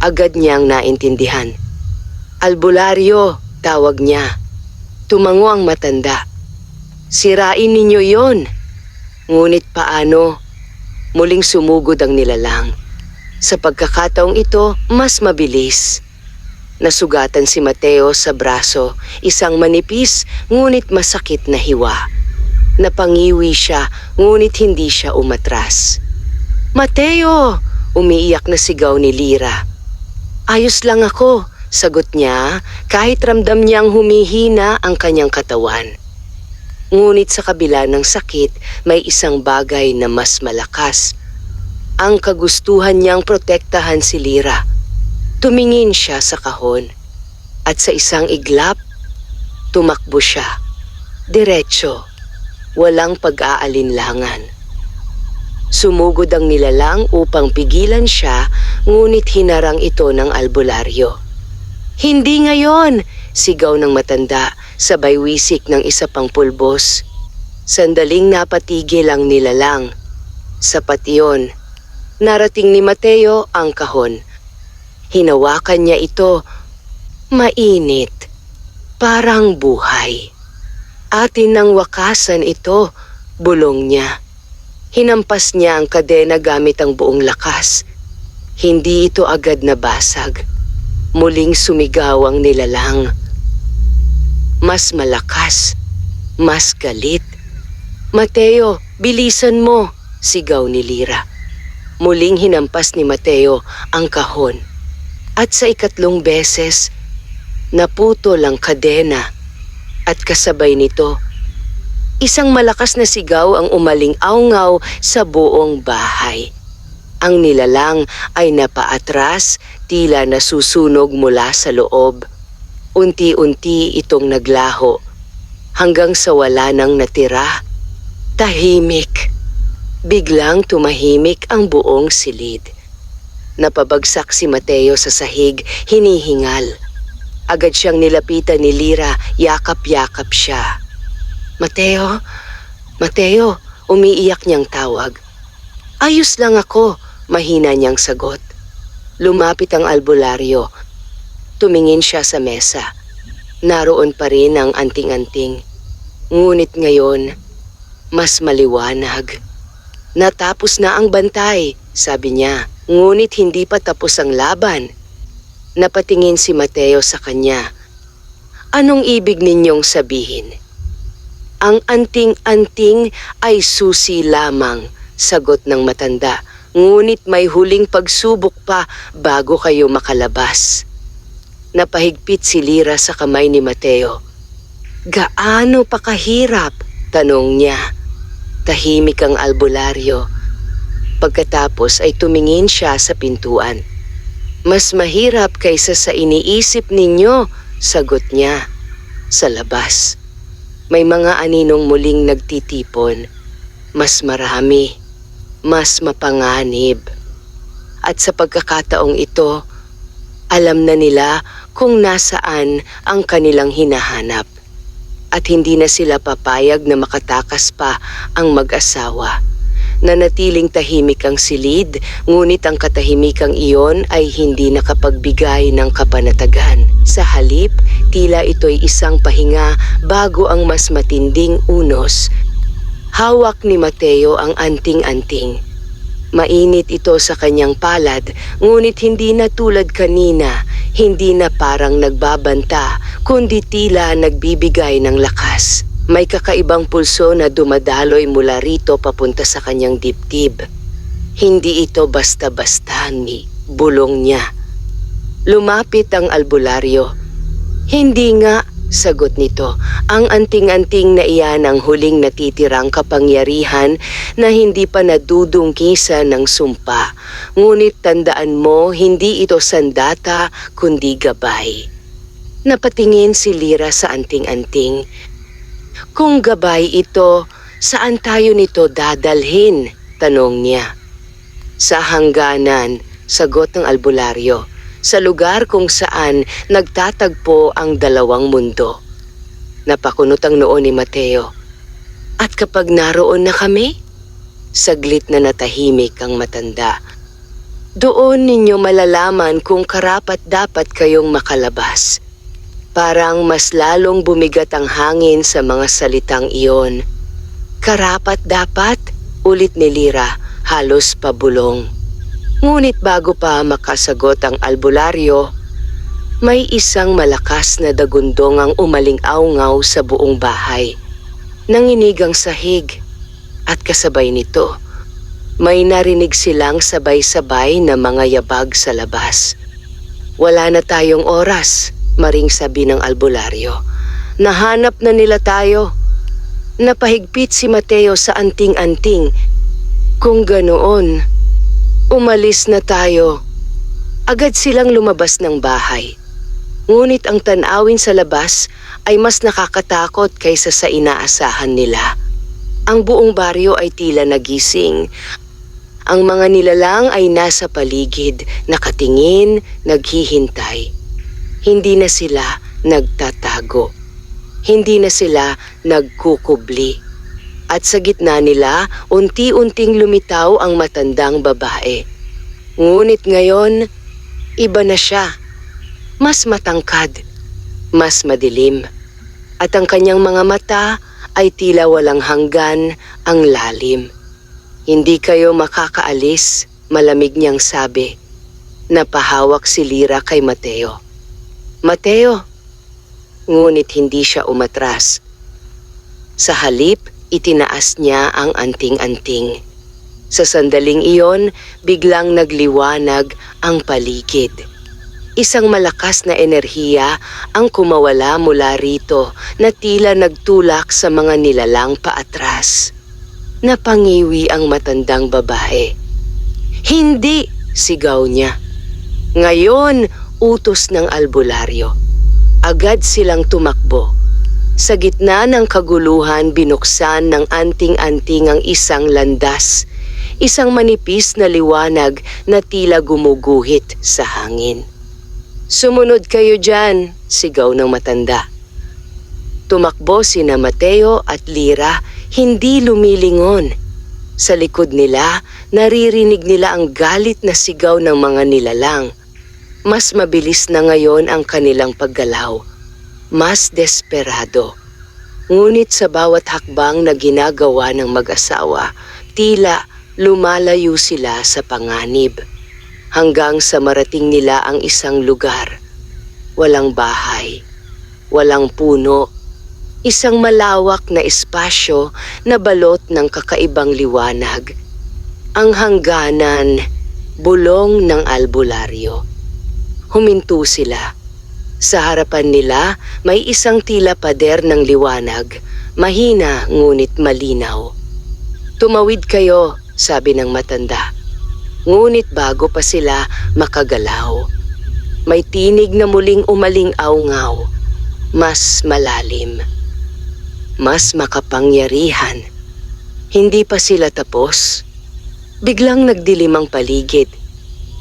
Agad niyang naintindihan. "Albularyo," tawag niya. Tumango ang matanda. "Sirain ninyo yon." Ngunit paano? Muling sumugod ang nilalang. Sa pagkakataong ito, mas mabilis. Nasugatan si Mateo sa braso, isang manipis ngunit masakit na hiwa. Napangiwi siya ngunit hindi siya umatras. "Mateo!" umiiyak na sigaw ni Lira. "Ayos lang ako," sagot niya kahit ramdam niyang humihina ang kanyang katawan. Ngunit sa kabila ng sakit, may isang bagay na mas malakas. Ang kagustuhan niyang protektahan si Lira. Tumingin siya sa kahon at sa isang iglap, tumakbo siya. Diretso. Walang pag-aalinlangan. Sumugod ang nilalang upang pigilan siya, ngunit hinarang ito ng albularyo. "Hindi ngayon!" sigaw ng matanda, sabay wisik ng isa pang pulbos. Sandaling napatigil ang nilalang. Sapat iyon. Narating ni Mateo ang kahon. Hinawakan niya ito. Mainit. Parang buhay. "Atin nang wakasan ito," bulong niya. Hinampas niya ang kadena gamit ang buong lakas. Hindi ito agad nabasag. Muling sumigaw ang nilalang. Mas malakas, mas galit. "Mateo, bilisan mo!" sigaw ni Lira. Muling hinampas ni Mateo ang kahon. At sa ikatlong beses, naputol ang kadena. At kasabay nito, isang malakas na sigaw ang umaling-aungaw sa buong bahay. Ang nilalang ay napaatras, tila nasusunog mula sa loob. Unti-unti itong naglaho, hanggang sa wala nang natira. Tahimik. Biglang tumahimik ang buong silid. Napabagsak si Mateo sa sahig, hinihingal. Agad siyang nilapitan ni Lira, yakap-yakap siya. "Mateo, Mateo," umiiyak niyang tawag. "Ayos lang ako," mahina niyang sagot. Lumapit ang albularyo. Tumingin siya sa mesa. Naroon pa rin ang anting-anting. Ngunit ngayon, mas maliwanag. "Natapos na ang bantay," sabi niya. Ngunit hindi pa tapos ang laban. Napatingin si Mateo sa kanya. "Anong ibig ninyong sabihin?" "Ang anting-anting ay susi lamang," sagot ng matanda. "Ngunit may huling pagsubok pa bago kayo makalabas." Napahigpit si Lira sa kamay ni Mateo. "Gaano pa kahirap?" tanong niya. Tahimik ang albularyo. Pagkatapos ay tumingin siya sa pintuan. "Mas mahirap kaysa sa iniisip ninyo," sagot niya. Sa labas, may mga aninong muling nagtitipon. Mas marami, mas mapanganib. At sa pagkakataong ito, alam na nila kung nasaan ang kanilang hinahanap. At hindi na sila papayag na makatakas pa ang mag-asawa. Nanatiling tahimik ang silid, ngunit ang katahimikang iyon ay hindi nakapagbigay ng kapanatagan. Sa halip, tila ito'y isang pahinga bago ang mas matinding unos. Hawak ni Mateo ang anting-anting. Mainit ito sa kanyang palad, ngunit hindi na tulad kanina, hindi na parang nagbabanta, kundi tila nagbibigay ng lakas. May kakaibang pulso na dumadaloy mula rito papunta sa kanyang dibdib. Hindi ito basta-basta ni bulong niya. Lumapit ang albularyo. Hindi nga, sagot nito, ang anting-anting na iyan ang huling natitirang kapangyarihan na hindi pa nadudungkisa ng sumpa. Ngunit tandaan mo, hindi ito sandata kundi gabay. Napatingin si Lyra sa anting-anting. Kung gabay ito, saan tayo nito dadalhin? Tanong niya. Sa hangganan, sagot ng albularyo. Sa lugar kung saan nagtatagpo ang dalawang mundo. Napakunot ang noo ni Mateo. At kapag naroon na kami? Saglit na natahimik ang matanda. Doon ninyo malalaman kung karapat-dapat kayong makalabas. Parang mas lalong bumigat ang hangin sa mga salitang iyon. Karapat-dapat? Ulit ni Lyra, halos pabulong. Ngunit bago pa makasagot ang albularyo, may isang malakas na dagundong ang umaling-awngaw sa buong bahay. Nanginig ang sahig at kasabay nito, may narinig silang sabay-sabay na mga yabag sa labas. Wala na tayong oras, maring sabi ng albularyo. Nahanap na nila tayo. Napahigpit si Mateo sa anting-anting. Kung ganoon, umalis na tayo. Agad silang lumabas ng bahay. Ngunit ang tanawin sa labas ay mas nakakatakot kaysa sa inaasahan nila. Ang buong baryo ay tila nagising. Ang mga nilalang ay nasa paligid, nakatingin, naghihintay. Hindi na sila nagtatago. Hindi na sila nagkukubli. At sa gitna nila, unti-unting lumitaw ang matandang babae. Ngunit ngayon, iba na siya. Mas matangkad, mas madilim. At ang kanyang mga mata ay tila walang hanggan ang lalim. Hindi kayo makakaalis, malamig niyang sabi. Napahawak si Lyra kay Mateo. Mateo! Ngunit hindi siya umatras. Sa halip, itinaas niya ang anting-anting. Sa sandaling iyon, biglang nagliwanag ang paligid. Isang malakas na enerhiya ang kumawala mula rito na tila nagtulak sa mga nilalang paatras. Napangiwi ang matandang babae. Hindi! Sigaw niya. Ngayon, utos ng albularyo. Agad silang tumakbo. Sa gitna ng kaguluhan, binuksan ng anting-anting ang isang landas. Isang manipis na liwanag na tila gumuguhit sa hangin. Sumunod kayo dyan, sigaw ng matanda. Tumakbo sina Mateo at Lyra, hindi lumilingon. Sa likod nila, naririnig nila ang galit na sigaw ng mga nilalang. Mas mabilis na ngayon ang kanilang paggalaw. Mas desperado. Ngunit sa bawat hakbang na ginagawa ng mag-asawa, tila lumalayo sila sa panganib. Hanggang sa marating nila ang isang lugar. Walang bahay, walang puno, isang malawak na espasyo na balot ng kakaibang liwanag. Ang hangganan, bulong ng albularyo. Huminto sila. Sa harapan nila, may isang tila pader ng liwanag, mahina ngunit malinaw. Tumawid kayo, sabi ng matanda. Ngunit bago pa sila makagalaw, may tinig na muling umaling-awngaw, mas malalim, mas makapangyarihan. Hindi pa sila tapos. Biglang nagdilim ang paligid,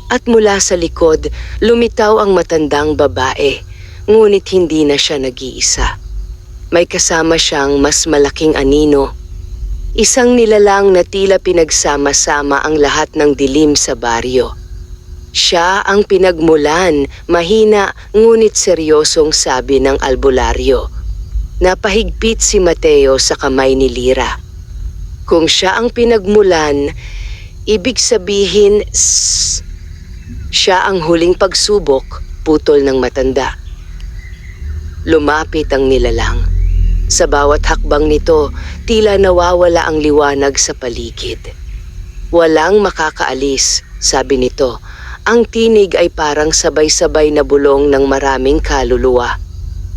at mula sa likod lumitaw ang matandang babae, ngunit hindi na siya nag-iisa. May kasama siyang mas malaking anino. Isang nilalang na tila pinagsama-sama ang lahat ng dilim sa baryo. Siya ang pinagmulan, mahina ngunit seryosong sabi ng albularyo. Napahigpit si Mateo sa kamay ni Lyra. Kung siya ang pinagmulan, ibig sabihin siya ang huling pagsubok, putol ng matanda. Lumapit ang nilalang. Sa bawat hakbang nito, tila nawawala ang liwanag sa paligid. Walang makakaalis, sabi nito. Ang tinig ay parang sabay-sabay na bulong ng maraming kaluluwa.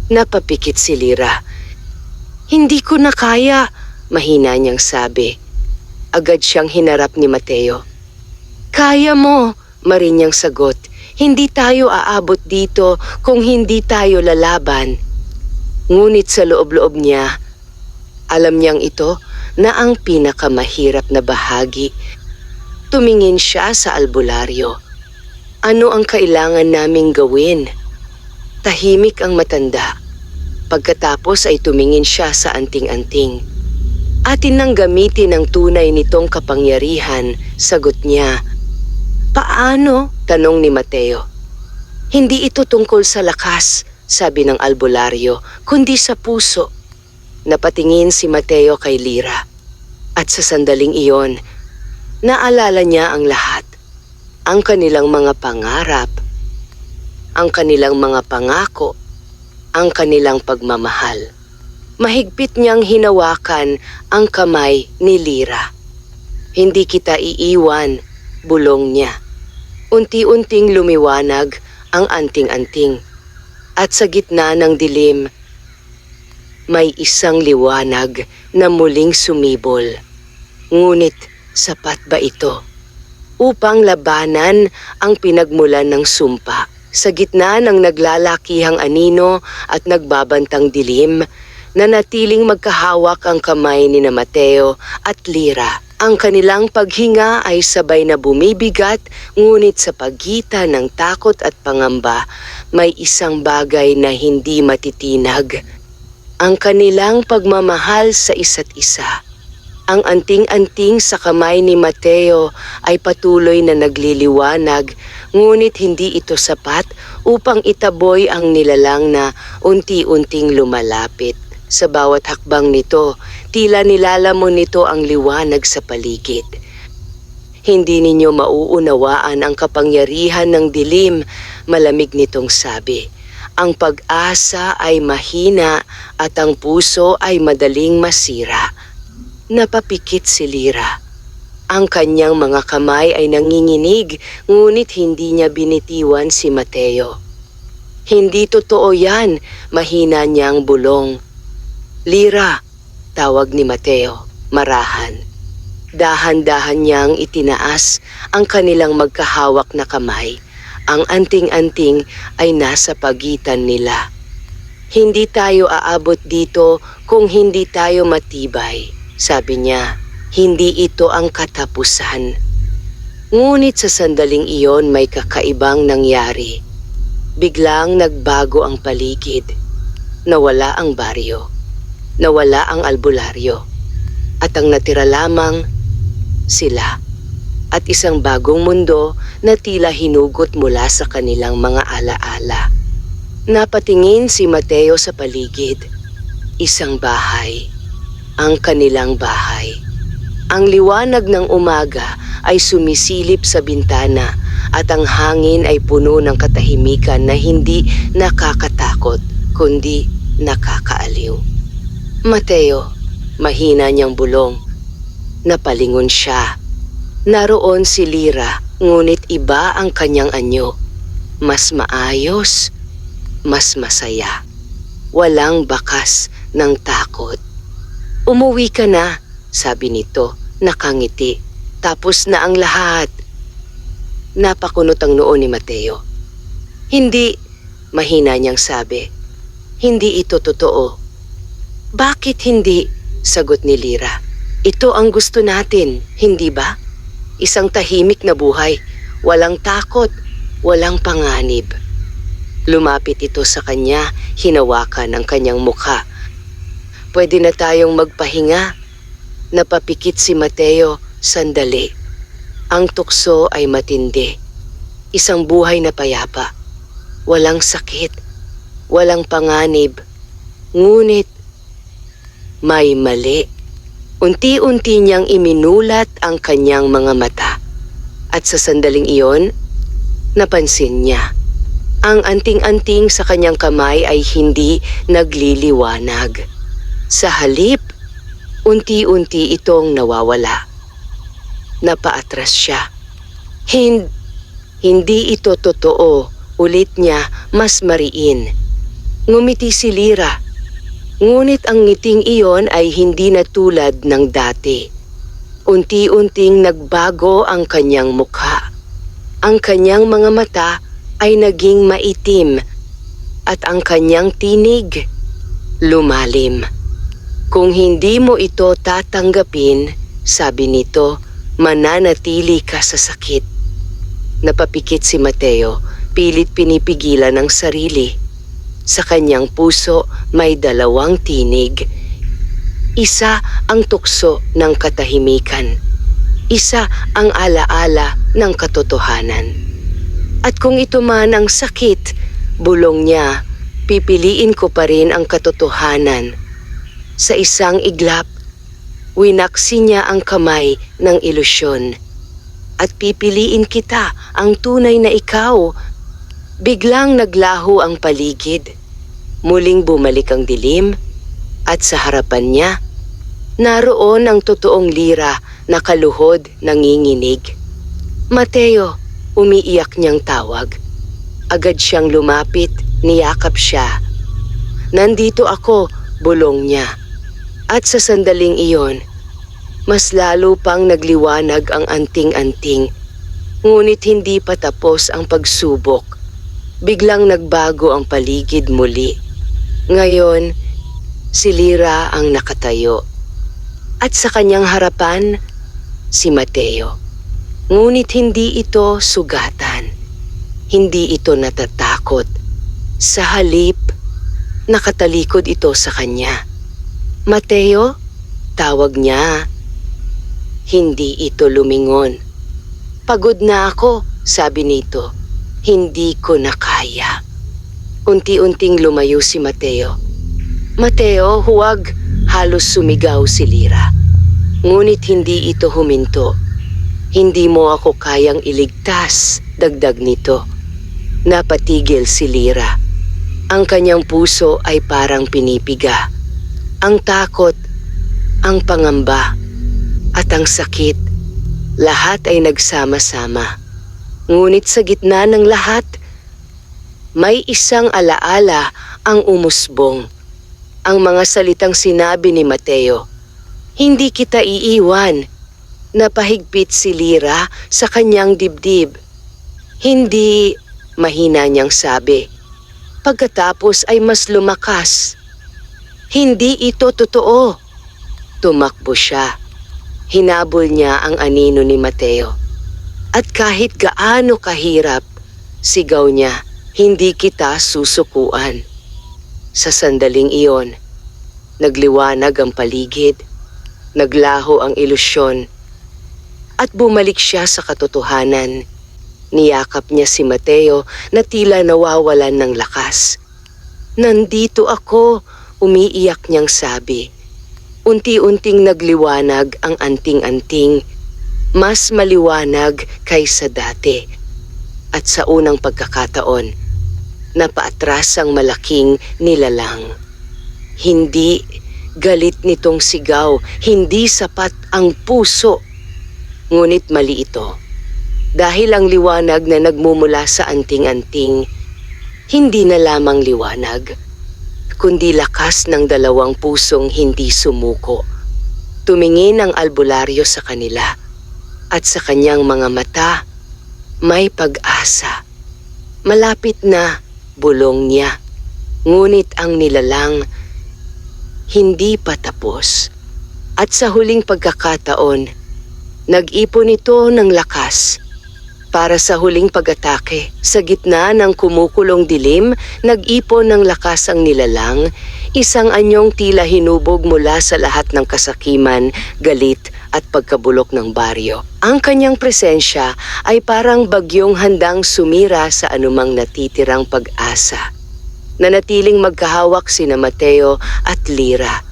Napapikit si Lyra. Hindi ko na kaya, mahina niyang sabi. Agad siyang hinarap ni Mateo. Kaya mo, marinyang sagot. Hindi tayo aabot dito kung hindi tayo lalaban. Ngunit sa loob-loob niya, alam niyang ito na ang pinakamahirap na bahagi. Tumingin siya sa albularyo. Ano ang kailangan naming gawin? Tahimik ang matanda. Pagkatapos ay tumingin siya sa anting-anting. Atin nang gamitin ang tunay nitong kapangyarihan, sagot niya. Paano? Tanong ni Mateo. Hindi ito tungkol sa lakas, sabi ng albularyo, kundi sa puso. Napatingin si Mateo kay Lyra. At sa sandaling iyon, naalala niya ang lahat. Ang kanilang mga pangarap, ang kanilang mga pangako, ang kanilang pagmamahal. Mahigpit niyang hinawakan ang kamay ni Lyra. Hindi kita iiwan, bulong niya. Unti-unting lumiwanag ang anting-anting. At sa gitna ng dilim, may isang liwanag na muling sumibol. Ngunit sapat ba ito? Upang labanan ang pinagmulan ng sumpa. Sa gitna ng naglalakihang anino at nagbabantang dilim, nanatiling magkahawak ang kamay ni Mateo at Lyra. Ang kanilang paghinga ay sabay na bumibigat, ngunit sa pagitan ng takot at pangamba, may isang bagay na hindi matitinag. Ang kanilang pagmamahal sa isa't isa. Ang anting-anting sa kamay ni Mateo ay patuloy na nagliliwanag, ngunit hindi ito sapat upang itaboy ang nilalang na unti-unting lumalapit. Sa bawat hakbang nito, tila nilalamon nito ang liwanag sa paligid. Hindi ninyo mauunawaan ang kapangyarihan ng dilim, malamig nitong sabi. Ang pag-asa ay mahina at ang puso ay madaling masira. Napapikit si Lyra. Ang kanyang mga kamay ay nanginginig, ngunit hindi niya binitiwan si Mateo. Hindi totoo yan, mahina niyang bulong. Lyra, tawag ni Mateo, marahan. Dahan-dahan niyang itinaas ang kanilang magkahawak na kamay. Ang anting-anting ay nasa pagitan nila. Hindi tayo aabot dito kung hindi tayo matibay. Sabi niya, hindi ito ang katapusan. Ngunit sa sandaling iyon may kakaibang nangyari. Biglang nagbago ang paligid. Nawala ang baryo. Nawala ang albularyo. At ang natira lamang, sila. At isang bagong mundo na tila hinugot mula sa kanilang mga alaala. Napatingin si Mateo sa paligid. Isang bahay. Ang kanilang bahay. Ang liwanag ng umaga ay sumisilip sa bintana at ang hangin ay puno ng katahimikan na hindi nakakatakot kundi nakakaaliw. Mateo, mahina niyang bulong. Napalingon siya. Naroon si Lyra, ngunit iba ang kanyang anyo. Mas maayos, mas masaya. Walang bakas ng takot. Umuwi ka na, sabi nito, nakangiti. Tapos na ang lahat. Napakunot ang noo ni Mateo. Hindi, mahina niyang sabi. Hindi ito totoo. Bakit hindi? Sagot ni Lyra. Ito ang gusto natin, hindi ba? Isang tahimik na buhay, walang takot, walang panganib. Lumapit ito sa kanya, hinawakan ang kanyang mukha. Pwede na tayong magpahinga. Napapikit si Mateo, sandali. Ang tukso ay matindi. Isang buhay na payapa. Walang sakit, walang panganib. Ngunit may mali. Unti-unti niyang iminulat ang kanyang mga mata. At sa sandaling iyon, napansin niya. Ang anting-anting sa kanyang kamay ay hindi nagliliwanag. Sa halip, unti-unti itong nawawala. Napaatras siya. Hindi ito totoo, ulit niya mas mariin. Ngumiti si Lyra. Ngunit ang ngiting iyon ay hindi na tulad ng dati. Unti-unting nagbago ang kanyang mukha. Ang kanyang mga mata ay naging maitim at ang kanyang tinig lumalim. Kung hindi mo ito tatanggapin, sabi nito, mananatili ka sa sakit. Napapikit si Mateo, pilit pinipigilan ang sarili. Sa kanyang puso may dalawang tinig. Isa ang tukso ng katahimikan. Isa ang alaala ng katotohanan. At kung ito man ang sakit, bulong niya, pipiliin ko pa rin ang katotohanan. Sa isang iglap, winaksi niya ang kamay ng ilusyon. At pipiliin kita, ang tunay na ikaw. Biglang naglaho ang paligid. Muling bumalik ang dilim. At sa harapan niya, naroon ang totoong Lyra na kaluhod nanginginig. Mateo, umiiyak niyang tawag. Agad siyang lumapit, niyakap siya. Nandito ako, bulong niya. At sa sandaling iyon, mas lalo pang nagliwanag ang anting-anting. Ngunit hindi pa tapos ang pagsubok. Biglang nagbago ang paligid muli. Ngayon, si Lyra ang nakatayo. At sa kanyang harapan, si Mateo. Ngunit hindi ito sugatan. Hindi ito natatakot. Sa halip, nakatalikod ito sa kanya. Mateo, tawag niya. Hindi ito lumingon. Pagod na ako, sabi nito. Hindi ko na kaya. Unti-unting lumayo si Mateo. Mateo, huwag, halos sumigaw si Lyra. Ngunit hindi ito huminto. Hindi mo ako kayang iligtas, dagdag nito. Napatigil si Lyra. Ang kanyang puso ay parang pinipiga. Ang takot, ang pangamba, at ang sakit, lahat ay nagsama-sama. Ngunit sa gitna ng lahat, may isang alaala ang umusbong. Ang mga salitang sinabi ni Mateo, "Hindi kita iiwan." Napahigpit si Lyra sa kanyang dibdib. Hindi, mahina niyang sabi. Pagkatapos ay mas lumakas. Hindi ito totoo. Tumakbo siya. Hinabol niya ang anino ni Mateo. At kahit gaano kahirap, sigaw niya, "Hindi kita susukuan." Sa sandaling iyon, nagliwanag ang paligid, naglaho ang ilusyon, at bumalik siya sa katotohanan. Niyakap niya si Mateo na tila nawawalan ng lakas. "Nandito ako," umiiyak niyang sabi. Unti-unting nagliwanag ang anting-anting, mas maliwanag kaysa dati. At sa unang pagkakataon, napaatras ang malaking nilalang. Hindi galit nitong sigaw, hindi sapat ang puso. Ngunit mali ito. Dahil ang liwanag na nagmumula sa anting-anting, hindi na lamang liwanag, kundi lakas ng dalawang pusong hindi sumuko. Tumingin ang albularyo sa kanila, at sa kanyang mga mata, may pag-asa. Malapit na, bulong niya. Ngunit ang nilalang, hindi pa tapos. At sa huling pagkakataon, nag-ipon ito ng lakas. Para sa huling pag-atake, sa gitna ng kumukulong dilim, nag-ipon ng lakas ang nilalang, isang anyong tila hinubog mula sa lahat ng kasakiman, galit at pagkabulok ng baryo. Ang kanyang presensya ay parang bagyong handang sumira sa anumang natitirang pag-asa. Nanatiling magkahawak sina Mateo at Lyra.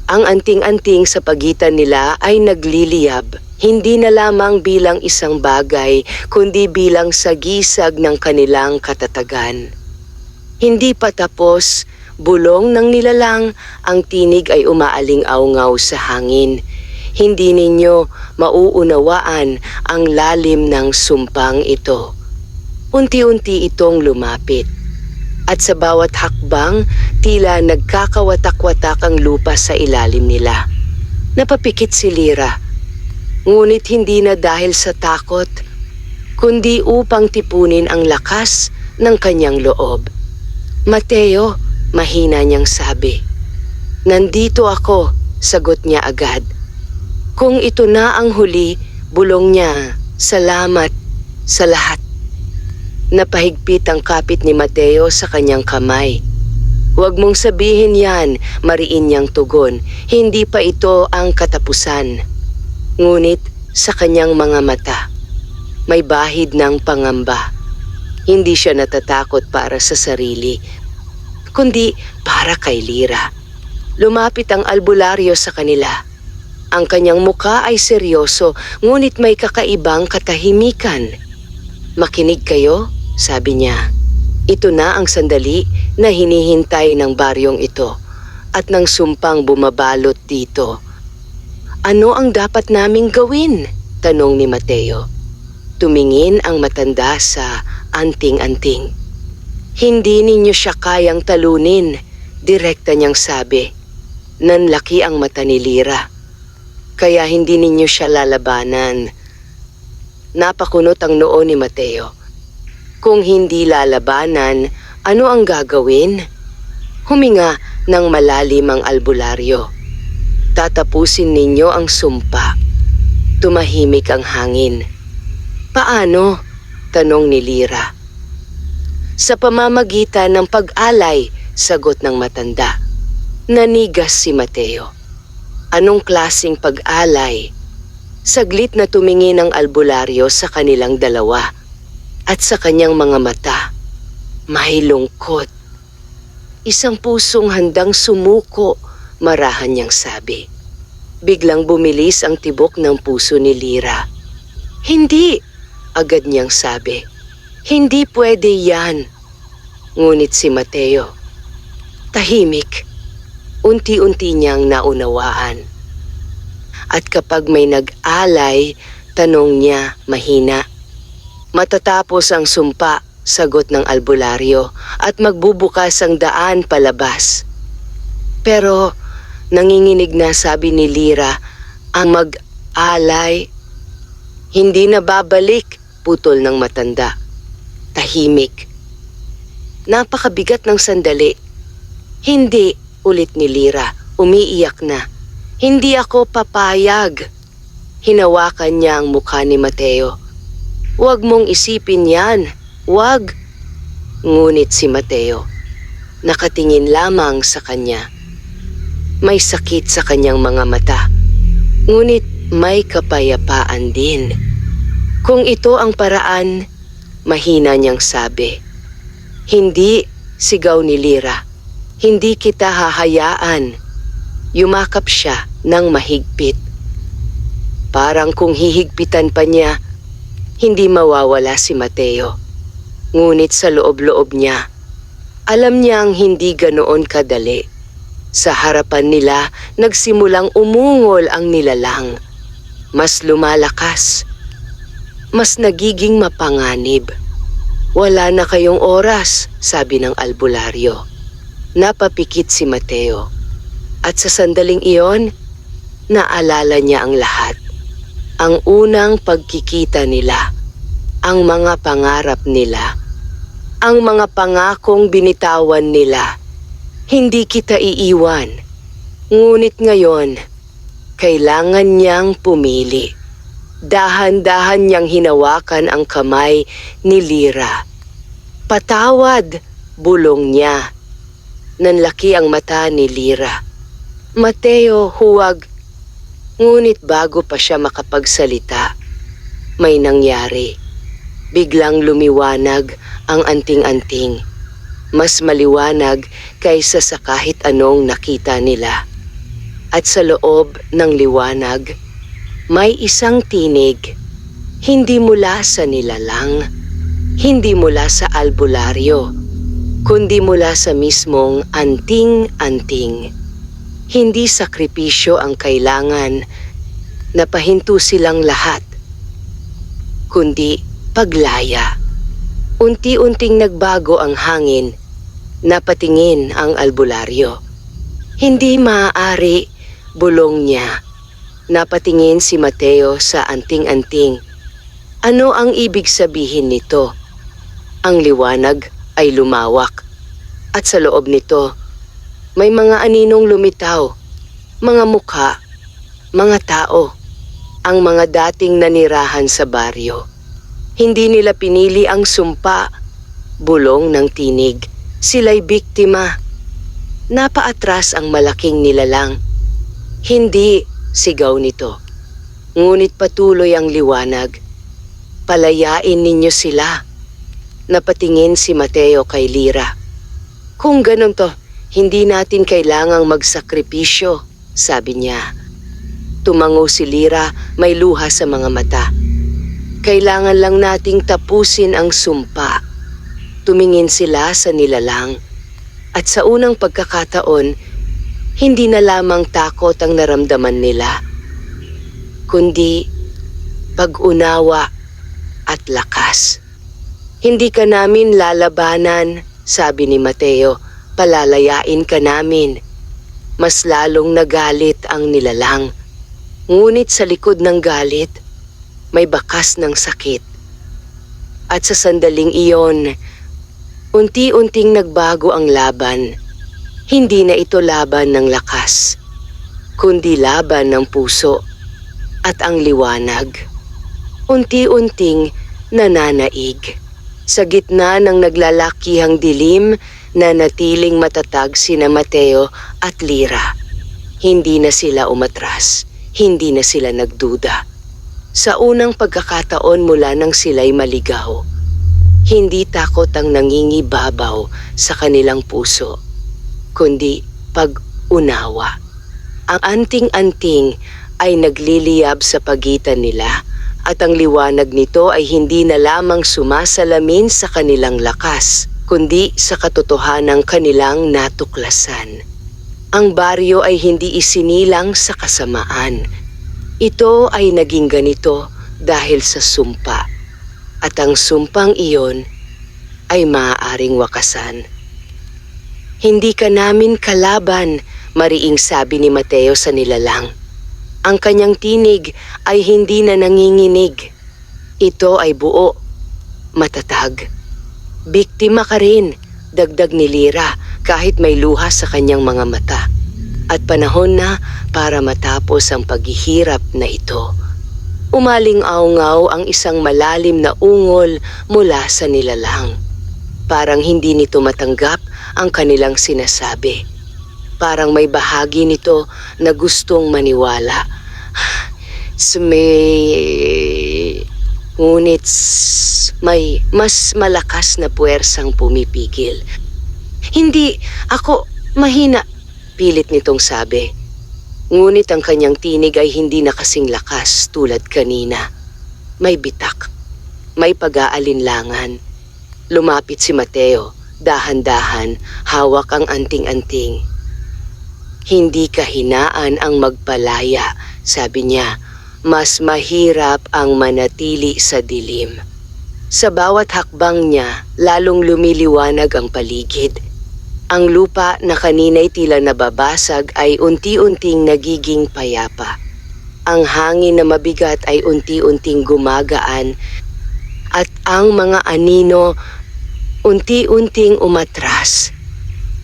Ang anting-anting sa pagitan nila ay nagliliyab, hindi na lamang bilang isang bagay, kundi bilang sagisag ng kanilang katatagan. Hindi pa tapos, bulong ng nilalang, ang tinig ay umaaling-awngaw sa hangin. Hindi ninyo mauunawaan ang lalim ng sumpang ito. Unti-unti itong lumapit. At sa bawat hakbang, tila nagkakawatak-watak ang lupa sa ilalim nila. Napapikit si Lyra, ngunit hindi na dahil sa takot, kundi upang tipunin ang lakas ng kanyang loob. "Mateo," mahina niyang sabi. "Nandito ako," sagot niya agad. "Kung ito na ang huli," bulong niya, "salamat sa lahat." Napahigpit ang kapit ni Mateo sa kanyang kamay. "Huwag mong sabihin yan," mariin niyang tugon. "Hindi pa ito ang katapusan." Ngunit sa kanyang mga mata, may bahid ng pangamba. Hindi siya natatakot para sa sarili, kundi para kay Lyra. Lumapit ang albularyo sa kanila. Ang kanyang muka ay seryoso, ngunit may kakaibang katahimikan. "Makinig kayo," sabi niya. "Ito na ang sandali na hinihintay ng baryong ito at ng sumpang bumabalot dito." "Ano ang dapat naming gawin?" tanong ni Mateo. Tumingin ang matanda sa anting-anting. "Hindi ninyo siya kayang talunin," direkta niyang sabi. Nanlaki ang mata ni Lyra. "Kaya hindi ninyo siya lalabanan." Napakunot ang noo ni Mateo. Kung hindi lalabanan, ano ang gagawin? Huminga ng malalim ang albularyo. "Tatapusin ninyo ang sumpa." Tumahimik ang hangin. "Paano?" tanong ni Lyra. "Sa pamamagitan ng pag-alay," sagot ng matanda. Nanigas si Mateo. "Anong klasing pag-alay?" Saglit na tumingin ang albularyo sa kanilang dalawa. At sa kanyang mga mata, may lungkot. "Isang pusong handang sumuko," marahan niyang sabi. Biglang bumilis ang tibok ng puso ni Lyra. "Hindi," agad niyang sabi. "Hindi pwede yan." Ngunit si Mateo, tahimik, unti-unti niyang naunawaan. At kapag may nag-alay, tanong niya mahina, "Matatapos ang sumpa," sagot ng albularyo, "at magbubukas ang daan palabas." Pero nanginginig na sabi ni Lyra, "Ang mag-alay, hindi na babalik," putol ng matanda. Tahimik. Napakabigat ng sandali. "Hindi," ulit ni Lyra, umiiyak na. "Hindi ako papayag." Hinawakan niya ang mukha ni Mateo. "Huwag mong isipin yan, huwag." Ngunit si Mateo, nakatingin lamang sa kanya. May sakit sa kanyang mga mata, ngunit may kapayapaan din. "Kung ito ang paraan," mahina niyang sabi. "Hindi," sigaw ni Lyra. "Hindi kita hahayaan." Yumakap siya ng mahigpit. Parang kung hihigpitan pa niya, hindi mawawala si Mateo. Ngunit sa loob-loob niya, alam niyang hindi ganoon kadali. Sa harapan nila, nagsimulang umungol ang nilalang. Mas lumalakas. Mas nagiging mapanganib. "Wala na kayong oras," sabi ng albularyo. Napapikit si Mateo. At sa sandaling iyon, naalala niya ang lahat. Ang unang pagkikita nila, ang mga pangarap nila, ang mga pangakong binitawan nila. "Hindi kita iiwan." Ngunit ngayon, kailangan niyang pumili. Dahan-dahan niyang hinawakan ang kamay ni Lyra. "Patawad," bulong niya. Nanlaki ang mata ni Lyra. "Mateo, huwag." Ngunit bago pa siya makapagsalita, may nangyari. Biglang lumiwanag ang anting-anting. Mas maliwanag kaysa sa kahit anong nakita nila. At sa loob ng liwanag, may isang tinig, hindi mula sa nilalang, hindi mula sa albularyo, kundi mula sa mismong anting-anting. Hindi sakripisyo ang kailangan, napahinto silang lahat, kundi paglaya. Unti-unting nagbago ang hangin, napatingin ang albularyo. Hindi maaari, bulong niya. Napatingin si Mateo sa anting-anting. Ano ang ibig sabihin nito? Ang liwanag ay lumawak. At sa loob nito, may mga aninong lumitaw, mga mukha, mga tao, ang mga dating nanirahan sa baryo. Hindi nila pinili ang sumpa, bulong ng tinig. Sila'y biktima. Napaatras ang malaking nilalang. Hindi, sigaw nito. Ngunit patuloy ang liwanag. Palayain ninyo sila. Napatingin si Mateo kay Lyra. Kung ganun to, hindi natin kailangang magsakripisyo, sabi niya. Tumango si Lyra, may luha sa mga mata. Kailangan lang nating tapusin ang sumpa. Tumingin sila sa nilalang. At sa unang pagkakataon, hindi na lamang takot ang naramdaman nila, kundi pag-unawa at lakas. Hindi ka namin lalabanan, sabi ni Mateo, palalayain ka namin. Mas lalong nagalit ang nilalang. Ngunit sa likod ng galit, may bakas ng sakit. At sa sandaling iyon, unti-unting nagbago ang laban. Hindi na ito laban ng lakas, kundi laban ng puso at ang liwanag. Unti-unting nananaig. Sa gitna ng naglalakihang dilim, nanatiling matatag sina Mateo at Lyra. Hindi na sila umatras, hindi na sila nagduda. Sa unang pagkakataon mula nang sila'y maligaw, hindi takot ang nangingibabaw sa kanilang puso, kundi pag-unawa. Ang anting-anting ay nagliliyab sa pagitan nila at ang liwanag nito ay hindi na lamang sumasalamin sa kanilang lakas, kundi sa katotohanang kanilang natuklasan. Ang baryo ay hindi isinilang sa kasamaan. Ito ay naging ganito dahil sa sumpa. At ang sumpang iyon ay maaaring wakasan. Hindi ka namin kalaban, mariing sabi ni Mateo sa nilalang. Ang kanyang tinig ay hindi na nanginginig. Ito ay buo, matatag. Biktima ka rin, dagdag ni Lyra kahit may luha sa kanyang mga mata. At panahon na para matapos ang paghihirap na ito. Umaling-aungaw ang isang malalim na ungol mula sa nilalang. Parang hindi nito matanggap ang kanilang sinasabi. Parang may bahagi nito na gustong maniwala. Ngunit may mas malakas na puwersang pumipigil. Hindi, ako mahina, pilit nitong sabi. Ngunit ang kanyang tinig ay hindi na kasing lakas tulad kanina. May bitak, may pag-aalinlangan. Lumapit si Mateo, dahan-dahan, hawak ang anting-anting. Hindi kahinaan ang magpalaya, sabi niya. Mas mahirap ang manatili sa dilim. Sa bawat hakbang niya, lalong lumiliwanag ang paligid. Ang lupa na kanina'y tila nababasag ay unti-unting nagiging payapa. Ang hangin na mabigat ay unti-unting gumagaan at ang mga anino unti-unting umatras.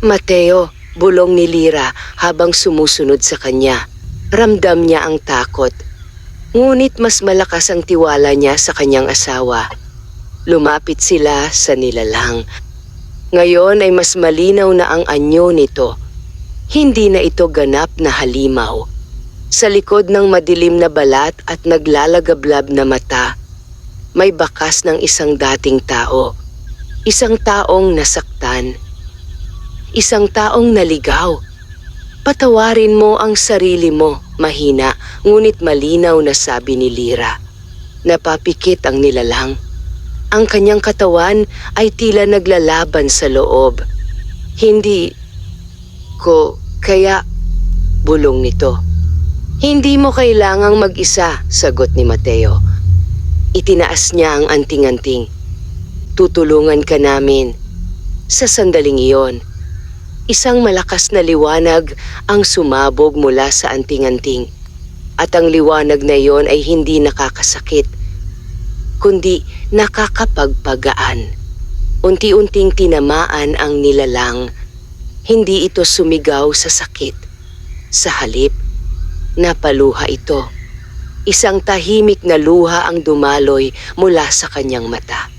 Mateo, bulong ni Lyra habang sumusunod sa kanya. Ramdam niya ang takot. Ngunit mas malakas ang tiwala niya sa kanyang asawa. Lumapit sila sa nilalang. Ngayon ay mas malinaw na ang anyo nito. Hindi na ito ganap na halimaw. Sa likod ng madilim na balat at naglalagablab na mata, may bakas ng isang dating tao. Isang taong nasaktan. Isang taong naligaw. Patawarin mo ang sarili mo, mahina, ngunit malinaw na sabi ni Lyra. Napapikit ang nilalang. Ang kanyang katawan ay tila naglalaban sa loob. Hindi ko kaya, bulong nito. Hindi mo kailangang mag-isa, sagot ni Mateo. Itinaas niya ang anting-anting. Tutulungan ka namin. Sa sandaling iyon, isang malakas na liwanag ang sumabog mula sa anting-anting. At ang liwanag na iyon ay hindi nakakasakit, kundi nakakapagpagaan. Unti-unting tinamaan ang nilalang. Hindi ito sumigaw sa sakit. Sa halip, napaluha ito. Isang tahimik na luha ang dumaloy mula sa kanyang mata.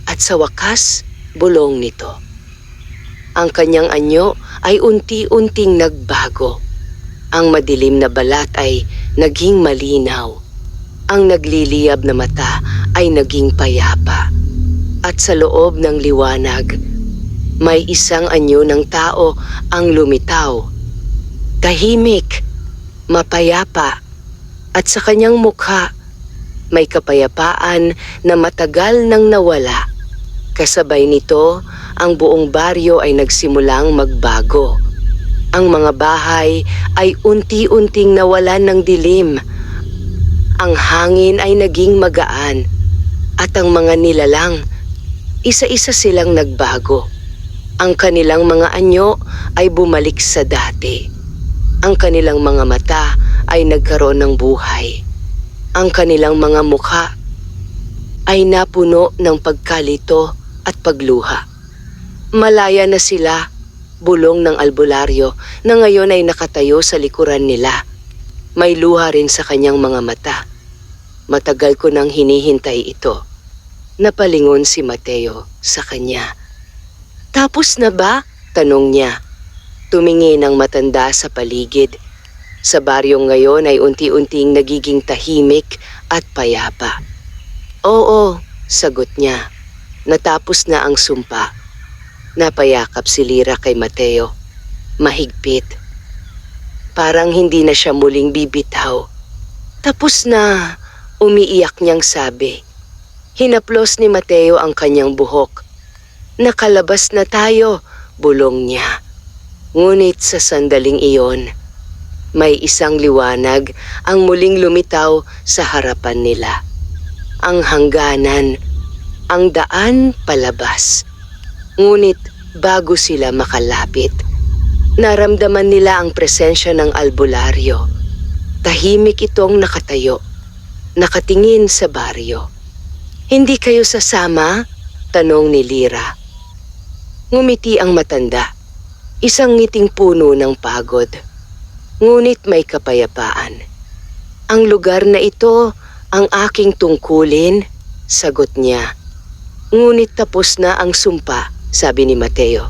At sa wakas, bulong nito. Ang kanyang anyo ay unti-unting nagbago. Ang madilim na balat ay naging malinaw. Ang nagliliyab na mata ay naging payapa. At sa loob ng liwanag, may isang anyo ng tao ang lumitaw. Tahimik, mapayapa, at sa kanyang mukha, may kapayapaan na matagal nang nawala. Kasabay nito, ang buong baryo ay nagsimulang magbago. Ang mga bahay ay unti-unting nawalan ng dilim. Ang hangin ay naging magaan. At ang mga nilalang, isa-isa silang nagbago. Ang kanilang mga anyo ay bumalik sa dati. Ang kanilang mga mata ay nagkaroon ng buhay. Ang kanilang mga mukha ay napuno ng pagkalito at pagluha. Malaya na sila, bulong ng albularyo na ngayon ay nakatayo sa likuran nila. May luha rin sa kanyang mga mata. Matagal ko nang hinihintay ito. Napalingon si Mateo sa kanya. Tapos na ba? Tanong niya. Tumingin ang matanda sa paligid. Sa baryong ngayon ay unti-unting nagiging tahimik at payapa. Oo, sagot niya. Natapos na ang sumpa. Napayakap si Lyra kay Mateo. Mahigpit. Parang hindi na siya muling bibitaw. Tapos na, umiiyak niyang sabi. Hinaplos ni Mateo ang kanyang buhok. Nakalabas na tayo, bulong niya. Ngunit sa sandaling iyon, may isang liwanag ang muling lumitaw sa harapan nila. Ang hangganan, ang daan palabas. Ngunit bago sila makalapit, naramdaman nila ang presensya ng albularyo. Tahimik itong nakatayo, nakatingin sa baryo. Hindi kayo sasama? Tanong ni Lyra. Ngumiti ang matanda, isang ngiting puno ng pagod. Ngunit may kapayapaan. Ang lugar na ito ang aking tungkulin, sagot niya. Ngunit tapos na ang sumpa, sabi ni Mateo.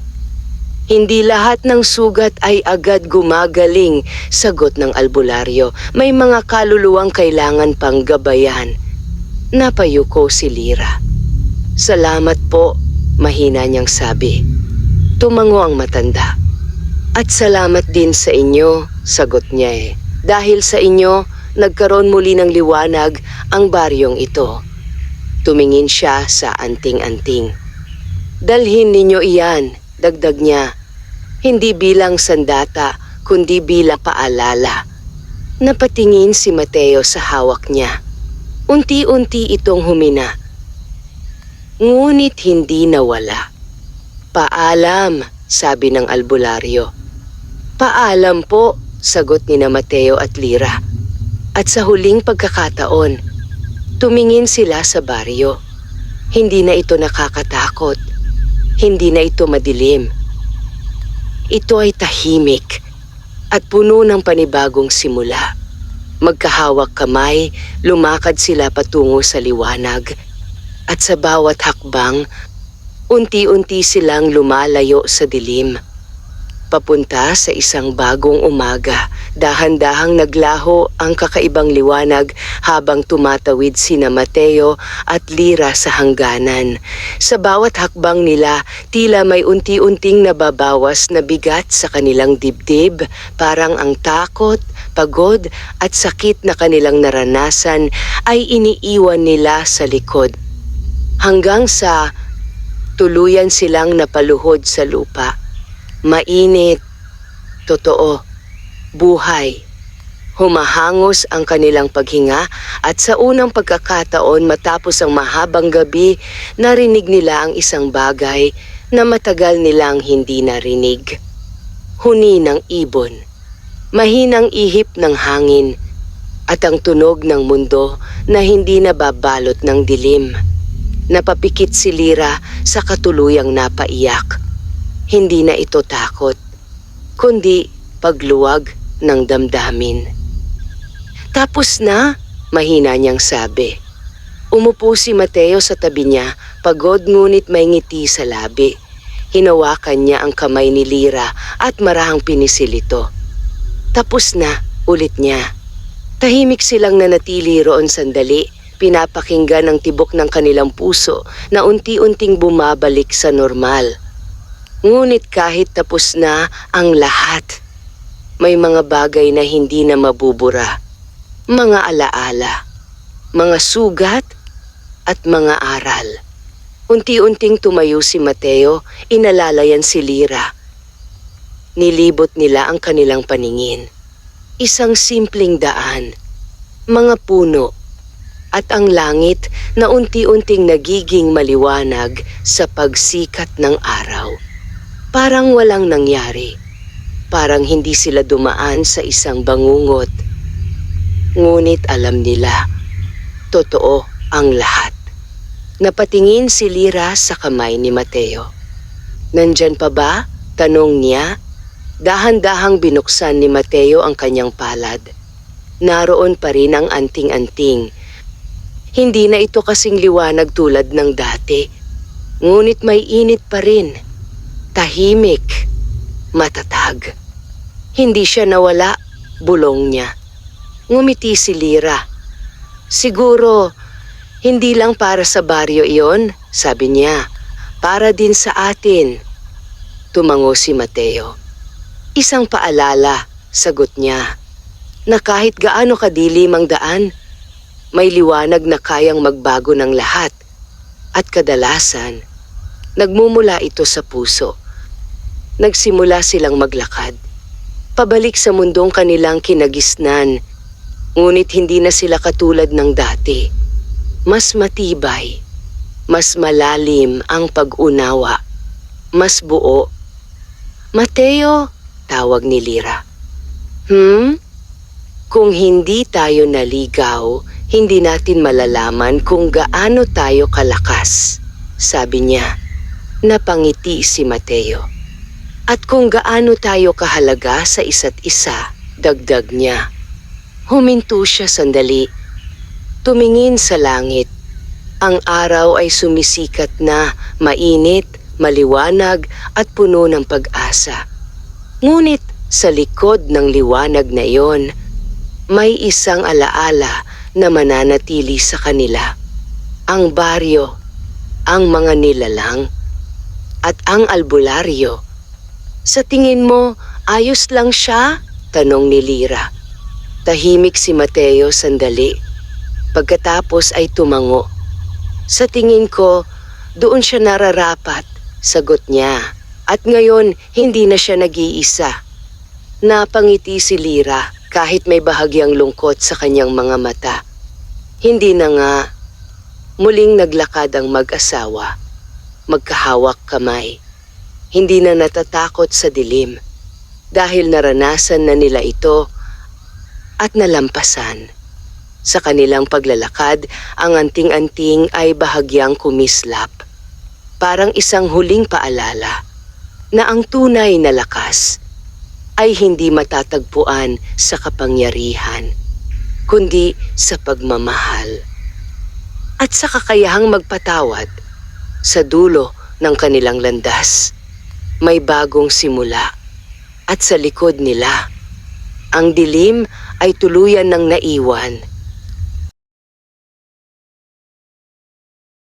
Hindi lahat ng sugat ay agad gumagaling, sagot ng albularyo. May mga kaluluwang kailangan pang gabayan. Napayuko si Lyra. Salamat po, mahina niyang sabi. Tumango ang matanda. At salamat din sa inyo, sagot niya. Dahil sa inyo, nagkaroon muli ng liwanag ang baryong ito. Tumingin siya sa anting-anting. Dalhin ninyo iyan, dagdag niya. Hindi bilang sandata, kundi bilang paalala. Napatingin si Mateo sa hawak niya. Unti-unti itong humina. Ngunit hindi nawala. Paalam, sabi ng albularyo. Paalam po, sagot ni Mateo at Lyra. At sa huling pagkakataon, tumingin sila sa baryo. Hindi na ito nakakatakot. Hindi na ito madilim. Ito ay tahimik at puno ng panibagong simula. Magkahawak kamay, lumakad sila patungo sa liwanag. At sa bawat hakbang, unti-unti silang lumalayo sa dilim. Papunta sa isang bagong umaga, dahan-dahang naglaho ang kakaibang liwanag habang tumatawid sina Mateo at Lira sa hangganan. Sa bawat hakbang nila, tila may unti-unting nababawas na bigat sa kanilang dibdib, parang ang takot, pagod at sakit na kanilang naranasan ay iniiwan nila sa likod. Hanggang sa tuluyan silang napaluhod sa lupa. Mainit, totoo, buhay. Humahangos ang kanilang paghinga at sa unang pagkakataon matapos ang mahabang gabi, narinig nila ang isang bagay na matagal nilang hindi narinig. Huni ng ibon, mahinang ihip ng hangin, at ang tunog ng mundo na hindi nababalot ng dilim. Napapikit si Lira sa katuluyang napaiyak. Hindi na ito takot, kundi pagluwag ng damdamin. Tapos na, mahina niyang sabi. Umupo si Mateo sa tabi niya, pagod ngunit may ngiti sa labi. Hinawakan niya ang kamay ni Lira at marahang pinisil ito. Tapos na, ulit niya. Tahimik silang nanatili roon sandali, pinapakinggan ang tibok ng kanilang puso na unti-unting bumabalik sa normal. Ngunit kahit tapos na ang lahat, may mga bagay na hindi na mabubura. Mga alaala, mga sugat, at mga aral. Unti-unting tumayo si Mateo, inalalayan si Lira. Nilibot nila ang kanilang paningin. Isang simpleng daan, mga puno, at ang langit na unti-unting nagiging maliwanag sa pagsikat ng araw. Parang walang nangyari. Parang hindi sila dumaan sa isang bangungot. Ngunit alam nila, totoo ang lahat. Napatingin si Lira sa kamay ni Mateo. Nandyan pa ba? Tanong niya. Dahan-dahang binuksan ni Mateo ang kanyang palad. Naroon pa rin ang anting-anting. Hindi na ito kasing liwanag tulad ng dati. Ngunit may init pa rin. Tahimik, matatag. Hindi siya nawala, bulong niya. Ngumiti si Lira. Siguro, hindi lang para sa baryo iyon, sabi niya. Para din sa atin. Tumango si Mateo. Isang paalala, sagot niya, na kahit gaano kadilim ang daan, may liwanag na kayang magbago ng lahat. At kadalasan, nagmumula ito sa puso. Nagsimula silang maglakad. Pabalik sa mundong kanilang kinagisnan. Ngunit hindi na sila katulad ng dati. Mas matibay. Mas malalim ang pag-unawa. Mas buo. Mateo, tawag ni Lira. Kung hindi tayo naligaw, hindi natin malalaman kung gaano tayo kalakas, sabi niya. Napangiti si Mateo. At kung gaano tayo kahalaga sa isa't isa, dagdag niya. Huminto siya sandali. Tumingin sa langit. Ang araw ay sumisikat na, mainit, maliwanag at puno ng pag-asa. Ngunit sa likod ng liwanag na iyon, may isang alaala na mananatili sa kanila. Ang baryo, ang mga nilalang, at ang albularyo. Sa tingin mo, ayos lang siya? Tanong ni Lira. Tahimik si Mateo sandali. Pagkatapos ay tumango. Sa tingin ko, doon siya nararapat, sagot niya. At ngayon, hindi na siya nag-iisa. Napangiti si Lira kahit may bahagyang lungkot sa kanyang mga mata. Hindi na nga. Muling naglakad ang mag-asawa. Magkahawak kamay. Hindi na natatakot sa dilim dahil naranasan na nila ito at nalampasan. Sa kanilang paglalakad, ang anting-anting ay bahagyang kumislap. Parang isang huling paalala na ang tunay na lakas ay hindi matatagpuan sa kapangyarihan, kundi sa pagmamahal at sa kakayahang magpatawad. Sa dulo ng kanilang landas, may bagong simula, at sa likod nila. Ang dilim ay tuluyan ng naiwan